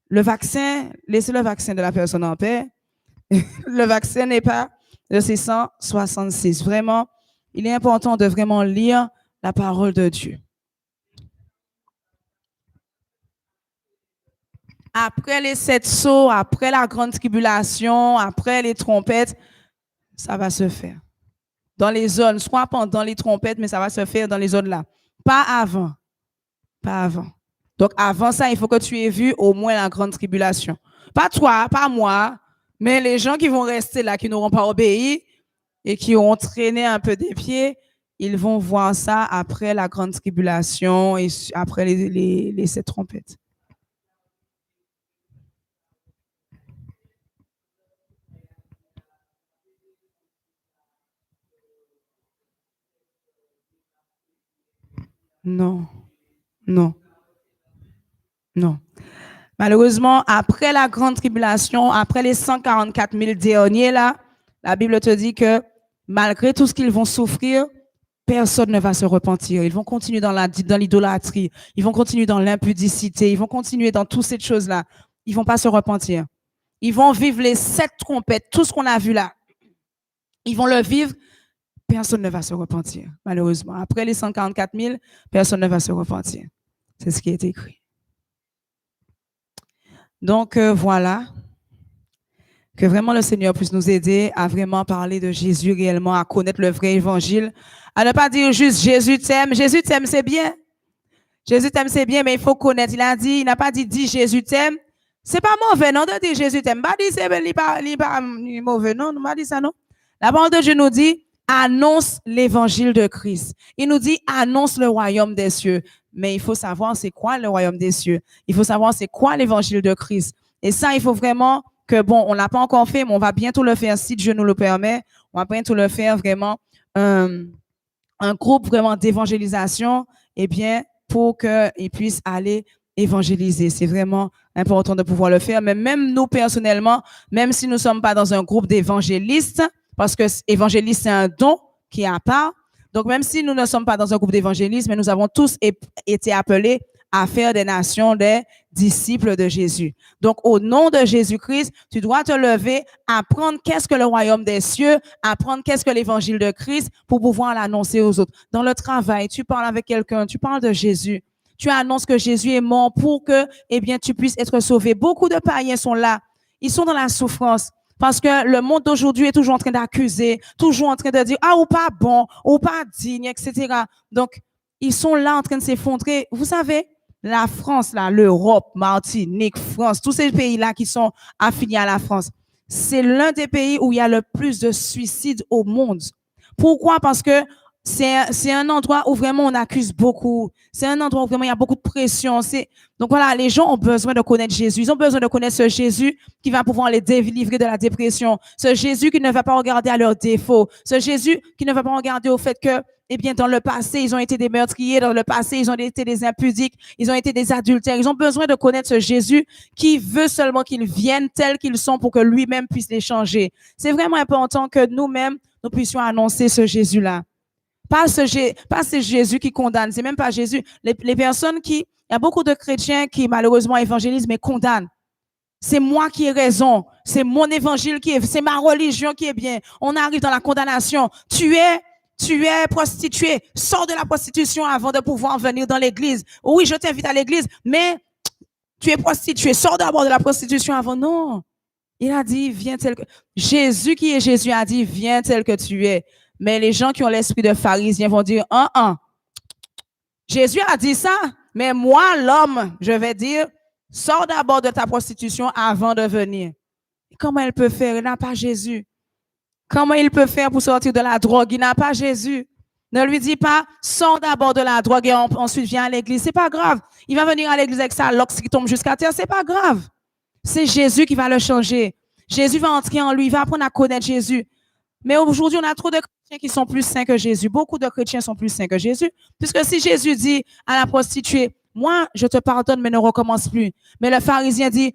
B: Le vaccin, laissez le vaccin de la personne en paix. Le vaccin n'est pas le 666. Vraiment, il est important de vraiment lire la parole de Dieu. Après les 7 sceaux, après la grande tribulation, après les trompettes, ça va se faire. Dans les zones, soit pendant les trompettes, mais ça va se faire dans les zones là. Pas avant. Pas avant. Donc avant ça, il faut que tu aies vu au moins la grande tribulation. Pas toi, pas moi, mais les gens qui vont rester là, qui n'auront pas obéi et qui auront traîné un peu des pieds, ils vont voir ça après la grande tribulation et après les 7 trompettes. Non, non, non. Malheureusement, après la grande tribulation, après les 144 000 derniers là, la Bible te dit que malgré tout ce qu'ils vont souffrir, personne ne va se repentir. Ils vont continuer dans l'idolâtrie, ils vont continuer dans l'impudicité, ils vont continuer dans toutes ces choses-là. Ils vont pas se repentir. Ils vont vivre les 7 trompettes, tout ce qu'on a vu là. Ils vont le vivre. Personne ne va se repentir, malheureusement. Après les 144 000, personne ne va se repentir. C'est ce qui est écrit. Donc, voilà. Que vraiment le Seigneur puisse nous aider à vraiment parler de Jésus réellement, à connaître le vrai évangile, à ne pas dire juste Jésus t'aime. Jésus t'aime, c'est bien. Jésus t'aime, c'est bien, mais il faut connaître. Il n'a pas dit Jésus t'aime. C'est pas mauvais, non, de dire Jésus t'aime. Pas dit c'est pas mauvais, non, on m'a dit ça, non. La parole de Dieu nous dit, annonce l'évangile de Christ. Il nous dit annonce le royaume des cieux. Mais il faut savoir c'est quoi le royaume des cieux. Il faut savoir c'est quoi l'évangile de Christ. Et ça, il faut vraiment que, bon, on l'a pas encore fait, mais on va bientôt le faire si Dieu nous le permet. On va bientôt le faire vraiment, un groupe vraiment d'évangélisation, eh bien, pour qu'ils puissent aller évangéliser. C'est vraiment important de pouvoir le faire. Mais même nous, personnellement, même si nous ne sommes pas dans un groupe d'évangélistes, parce que évangéliste, c'est un don qui est à part. Donc, même si nous ne sommes pas dans un groupe d'évangélistes, mais nous avons tous été appelés à faire des nations des disciples de Jésus. Donc, au nom de Jésus-Christ, tu dois te lever, apprendre qu'est-ce que le royaume des cieux, apprendre qu'est-ce que l'évangile de Christ pour pouvoir l'annoncer aux autres. Dans le travail, tu parles avec quelqu'un, tu parles de Jésus. Tu annonces que Jésus est mort pour que, eh bien, tu puisses être sauvé. Beaucoup de païens sont là. Ils sont dans la souffrance. Parce que le monde d'aujourd'hui est toujours en train d'accuser, toujours en train de dire, ah, ou pas bon, ou pas digne, etc. Donc, ils sont là en train de s'effondrer. Vous savez, la France, là, l'Europe, Martinique, France, tous ces pays-là qui sont affiliés à la France, c'est l'un des pays où il y a le plus de suicides au monde. Pourquoi? Parce que c'est un endroit où vraiment on accuse beaucoup. C'est un endroit où vraiment il y a beaucoup de pression. Donc voilà, les gens ont besoin de connaître Jésus. Ils ont besoin de connaître ce Jésus qui va pouvoir les délivrer de la dépression. Ce Jésus qui ne va pas regarder à leurs défauts. Ce Jésus qui ne va pas regarder au fait que, eh bien, dans le passé, ils ont été des meurtriers. Dans le passé, ils ont été des impudiques. Ils ont été des adultères. Ils ont besoin de connaître ce Jésus qui veut seulement qu'ils viennent tels qu'ils sont pour que lui-même puisse les changer. C'est vraiment important que nous-mêmes, nous puissions annoncer ce Jésus-là. Pas ce Jésus qui condamne, c'est même pas Jésus. Les personnes il y a beaucoup de chrétiens qui malheureusement évangélisent mais condamnent. C'est moi qui ai raison, c'est mon évangile c'est ma religion qui est bien. On arrive dans la condamnation. Tu es prostituée, sors de la prostitution avant de pouvoir venir dans l'église. Oui, je t'invite à l'église, mais tu es prostituée, sors d'abord de la prostitution avant. Non. Il a dit, viens tel que... Jésus qui est Jésus a dit, viens tel que tu es. Mais les gens qui ont l'esprit de pharisien vont dire, Jésus a dit ça, mais moi, l'homme, je vais dire, sors d'abord de ta prostitution avant de venir. Comment elle peut faire? Il n'a pas Jésus. Comment il peut faire pour sortir de la drogue? Il n'a pas Jésus. Ne lui dis pas, sors d'abord de la drogue et ensuite viens à l'église. C'est pas grave. Il va venir à l'église avec sa loque qui tombe jusqu'à terre. C'est pas grave. C'est Jésus qui va le changer. Jésus va entrer en lui. Il va apprendre à connaître Jésus. Mais aujourd'hui, on a trop de chrétiens qui sont plus saints que Jésus. Beaucoup de chrétiens sont plus saints que Jésus. Puisque si Jésus dit à la prostituée, moi, je te pardonne, mais ne recommence plus. Mais le pharisien dit,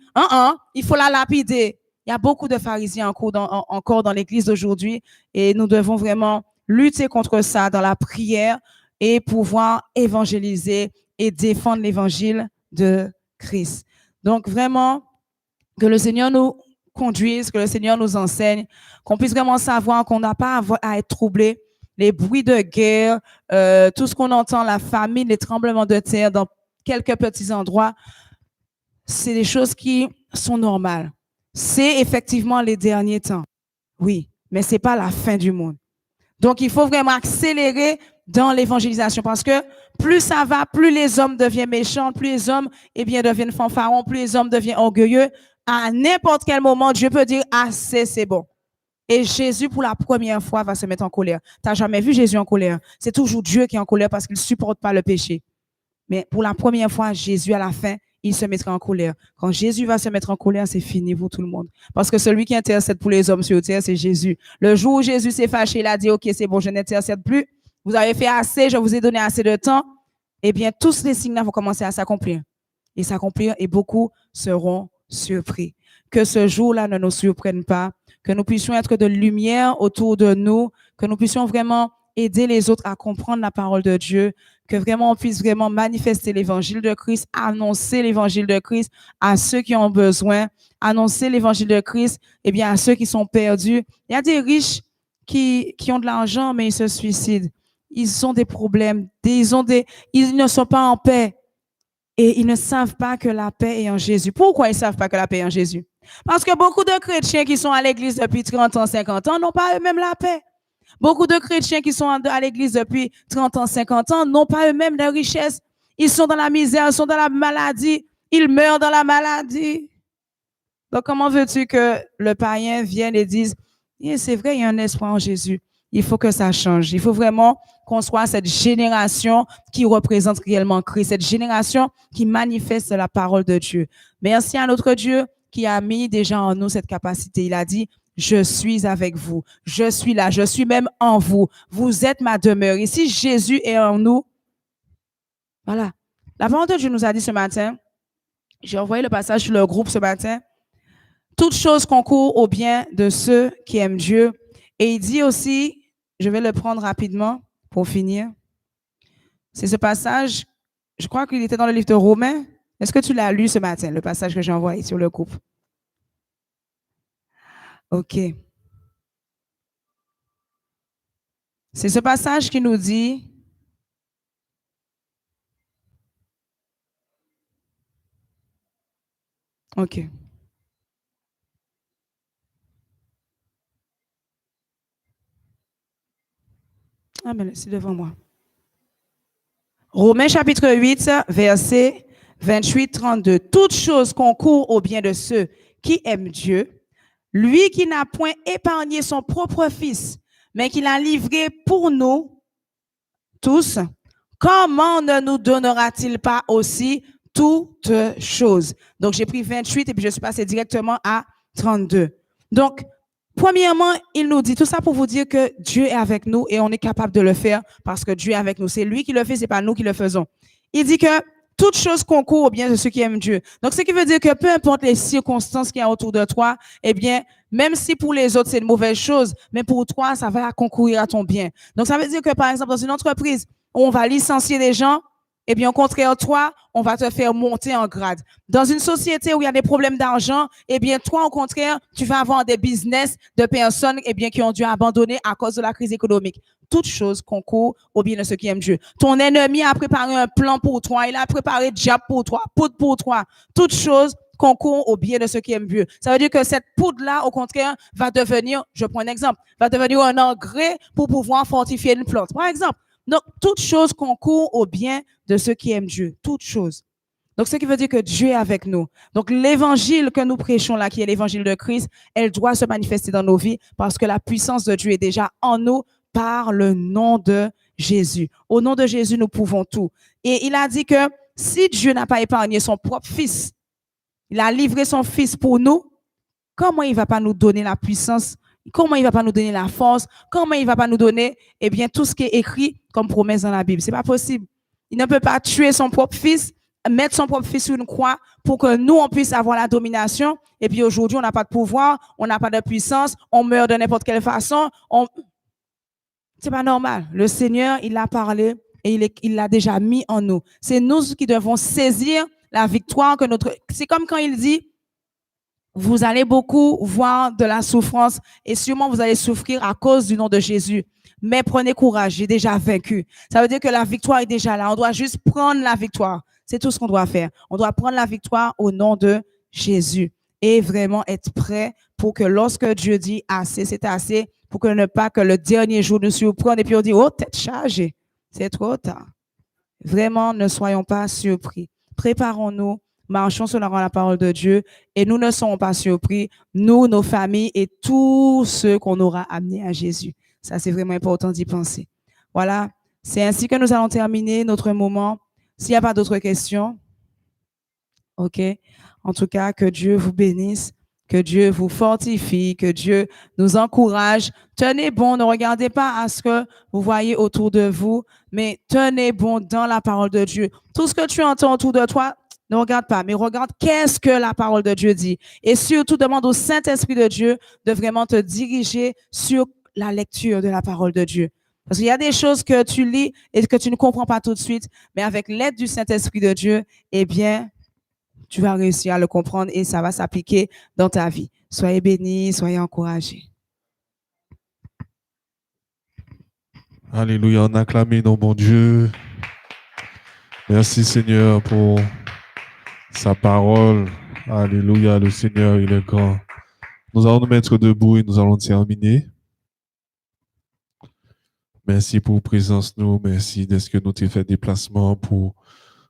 B: il faut la lapider. Il y a beaucoup de pharisiens encore dans l'église d'aujourd'hui et nous devons vraiment lutter contre ça dans la prière et pouvoir évangéliser et défendre l'évangile de Christ. Donc vraiment, que le Seigneur nous conduise, que le Seigneur nous enseigne, qu'on puisse vraiment savoir qu'on n'a pas à être troublé. Les bruits de guerre, tout ce qu'on entend, la famine, les tremblements de terre dans quelques petits endroits, c'est des choses qui sont normales. C'est effectivement les derniers temps. Oui, mais c'est pas la fin du monde. Donc, il faut vraiment accélérer dans l'évangélisation parce que plus ça va, plus les hommes deviennent méchants, plus les hommes, eh bien, deviennent fanfarons, plus les hommes deviennent orgueilleux. À n'importe quel moment, Dieu peut dire, assez, c'est bon. Et Jésus, pour la première fois, va se mettre en colère. Tu n'as jamais vu Jésus en colère. C'est toujours Dieu qui est en colère parce qu'il ne supporte pas le péché. Mais pour la première fois, Jésus, à la fin, il se mettra en colère. Quand Jésus va se mettre en colère, c'est fini pour tout le monde. Parce que celui qui intercède pour les hommes sur terre, c'est Jésus. Le jour où Jésus s'est fâché, il a dit, OK, c'est bon, je n'intercède plus. Vous avez fait assez, je vous ai donné assez de temps. Eh bien, tous les signes-là vont commencer à s'accomplir. Et s'accomplir, et beaucoup seront surpris. Que ce jour-là ne nous surprenne pas, que nous puissions être de lumière autour de nous, que nous puissions vraiment aider les autres à comprendre la parole de Dieu, que vraiment on puisse vraiment manifester l'évangile de Christ, annoncer l'évangile de Christ à ceux qui ont besoin, annoncer l'évangile de Christ, eh bien, à ceux qui sont perdus. Il y a des riches qui ont de l'argent, mais ils se suicident. Ils ont des problèmes, ils ne sont pas en paix. Et ils ne savent pas que la paix est en Jésus. Pourquoi ils ne savent pas que la paix est en Jésus? Parce que beaucoup de chrétiens qui sont à l'église depuis 30 ans, 50 ans n'ont pas eux-mêmes la paix. Beaucoup de chrétiens qui sont à l'église depuis 30 ans, 50 ans n'ont pas eux-mêmes de richesse. Ils sont dans la misère, ils sont dans la maladie. Ils meurent dans la maladie. Donc, comment veux-tu que le païen vienne et dise, c'est vrai, il y a un espoir en Jésus. Il faut que ça change. Il faut vraiment qu'on soit cette génération qui représente réellement Christ, cette génération qui manifeste la parole de Dieu. Merci à notre Dieu qui a mis déjà en nous cette capacité. Il a dit, je suis avec vous, je suis là, je suis même en vous. Vous êtes ma demeure. Et si Jésus est en nous, voilà. La parole de Dieu nous a dit ce matin, j'ai envoyé le passage sur le groupe ce matin, toute chose concourt au bien de ceux qui aiment Dieu. Et il dit aussi, je vais le prendre rapidement pour finir. C'est ce passage, je crois qu'il était dans le livre de Romains. Est-ce que tu l'as lu ce matin, le passage que j'ai envoyé sur le groupe? OK. C'est ce passage qui nous dit, OK. Ah, mais c'est devant moi. Romains chapitre 8, verset 28-32. Toute chose concourt au bien de ceux qui aiment Dieu, lui qui n'a point épargné son propre Fils, mais qui l'a livré pour nous tous, comment ne nous donnera-t-il pas aussi toutes choses? Donc, j'ai pris 28 et puis je suis passé directement à 32. Donc, premièrement, il nous dit tout ça pour vous dire que Dieu est avec nous et on est capable de le faire parce que Dieu est avec nous. C'est lui qui le fait, c'est pas nous qui le faisons. Il dit que toute chose concourt au bien de ceux qui aiment Dieu. Donc, ce qui veut dire que peu importe les circonstances qu'il y a autour de toi, eh bien, même si pour les autres, c'est une mauvaise chose, mais pour toi, ça va concourir à ton bien. Donc, ça veut dire que, par exemple, dans une entreprise où on va licencier des gens, eh bien, au contraire, toi, on va te faire monter en grade. Dans une société où il y a des problèmes d'argent, eh bien, toi, au contraire, tu vas avoir des business de personnes, eh bien, qui ont dû abandonner à cause de la crise économique. Toute chose concourt au bien de ceux qui aiment Dieu. Ton ennemi a préparé un plan pour toi. Il a préparé diable pour toi, poudre pour toi. Toute chose concourt au bien de ceux qui aiment Dieu. Ça veut dire que cette poudre-là, au contraire, va devenir, je prends un exemple, va devenir un engrais pour pouvoir fortifier une plante. Par exemple, donc, toute chose concourt au bien de ceux qui aiment Dieu. Toute chose. Donc, ce qui veut dire que Dieu est avec nous. Donc, l'évangile que nous prêchons là, qui est l'évangile de Christ, elle doit se manifester dans nos vies parce que la puissance de Dieu est déjà en nous par le nom de Jésus. Au nom de Jésus, nous pouvons tout. Et il a dit que si Dieu n'a pas épargné son propre Fils, il a livré son Fils pour nous, comment il ne va pas nous donner la puissance? Comment il ne va pas nous donner la force? Comment il ne va pas nous donner, eh bien, tout ce qui est écrit comme promesse dans la Bible? Ce n'est pas possible. Il ne peut pas tuer son propre Fils, mettre son propre Fils sur une croix pour que nous, on puisse avoir la domination. Et puis aujourd'hui, on n'a pas de pouvoir, on n'a pas de puissance, on meurt de n'importe quelle façon. C'est pas normal. Le Seigneur, il a parlé et il l'a déjà mis en nous. C'est nous qui devons saisir la victoire que notre... C'est comme quand il dit, vous allez beaucoup voir de la souffrance et sûrement vous allez souffrir à cause du nom de Jésus. Mais prenez courage, j'ai déjà vaincu. Ça veut dire que la victoire est déjà là. On doit juste prendre la victoire. C'est tout ce qu'on doit faire. On doit prendre la victoire au nom de Jésus et vraiment être prêt pour que lorsque Dieu dit assez, c'est assez, pour que ne pas que le dernier jour nous surprenne et puis on dit, oh, tête chargée. C'est trop tard. Vraiment, ne soyons pas surpris. Préparons-nous. Marchons selon la parole de Dieu et nous ne serons pas surpris, nous, nos familles et tous ceux qu'on aura amenés à Jésus. Ça, c'est vraiment important d'y penser. Voilà, c'est ainsi que nous allons terminer notre moment. S'il n'y a pas d'autres questions, OK. En tout cas, que Dieu vous bénisse, que Dieu vous fortifie, que Dieu nous encourage. Tenez bon, ne regardez pas à ce que vous voyez autour de vous, mais tenez bon dans la parole de Dieu. Tout ce que tu entends autour de toi, ne regarde pas, mais regarde qu'est-ce que la parole de Dieu dit. Et surtout, demande au Saint-Esprit de Dieu de vraiment te diriger sur la lecture de la parole de Dieu. Parce qu'il y a des choses que tu lis et que tu ne comprends pas tout de suite, mais avec l'aide du Saint-Esprit de Dieu, eh bien, tu vas réussir à le comprendre et ça va s'appliquer dans ta vie. Soyez bénis, soyez encouragés.
A: Alléluia, on acclame nos bon Dieu. Merci Seigneur pour sa parole. Alléluia, le Seigneur, il est grand. Nous allons nous mettre debout et nous allons terminer. Merci pour présence nous. Merci d'être que nous t'ai fait déplacement pour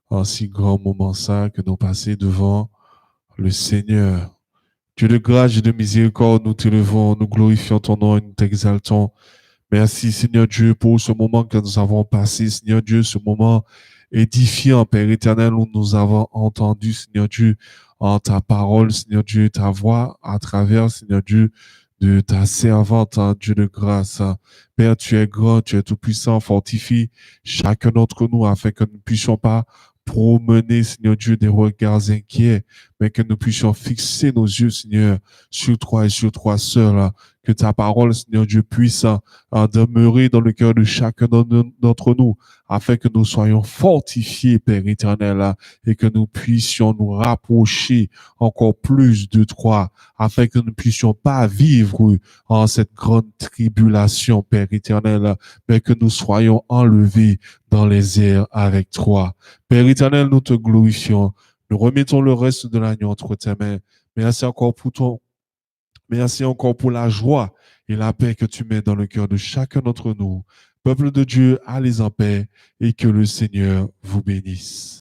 A: un si grand moment ça que nous passer devant le Seigneur. Dieu de grâce et de miséricorde, nous te levons, nous glorifions ton nom et nous t'exaltons. Merci, Seigneur Dieu, pour ce moment que nous avons passé, Seigneur Dieu, ce moment édifiant, Père éternel, où nous avons entendu, Seigneur Dieu, en ta parole, Seigneur Dieu, ta voix à travers, Seigneur Dieu, de ta servante, hein, Dieu de grâce. Hein. Père, tu es grand, tu es tout-puissant, fortifie chacun d'entre nous afin que nous ne puissions pas promener, Seigneur Dieu, des regards inquiets, mais que nous puissions fixer nos yeux, Seigneur, sur toi et sur toi seul. Hein. Que ta parole, Seigneur Dieu, puisse demeurer dans le cœur de chacun d'entre nous, afin que nous soyons fortifiés, Père éternel, hein, et que nous puissions nous rapprocher encore plus de toi, afin que nous ne puissions pas vivre en cette grande tribulation, Père éternel, mais que nous soyons enlevés dans les airs avec toi. Père éternel, nous te glorifions. Nous remettons le reste de l'agneau entre tes mains. Merci encore pour ton Merci encore pour la joie et la paix que tu mets dans le cœur de chacun d'entre nous. Peuple de Dieu, allez en paix et que le Seigneur vous bénisse.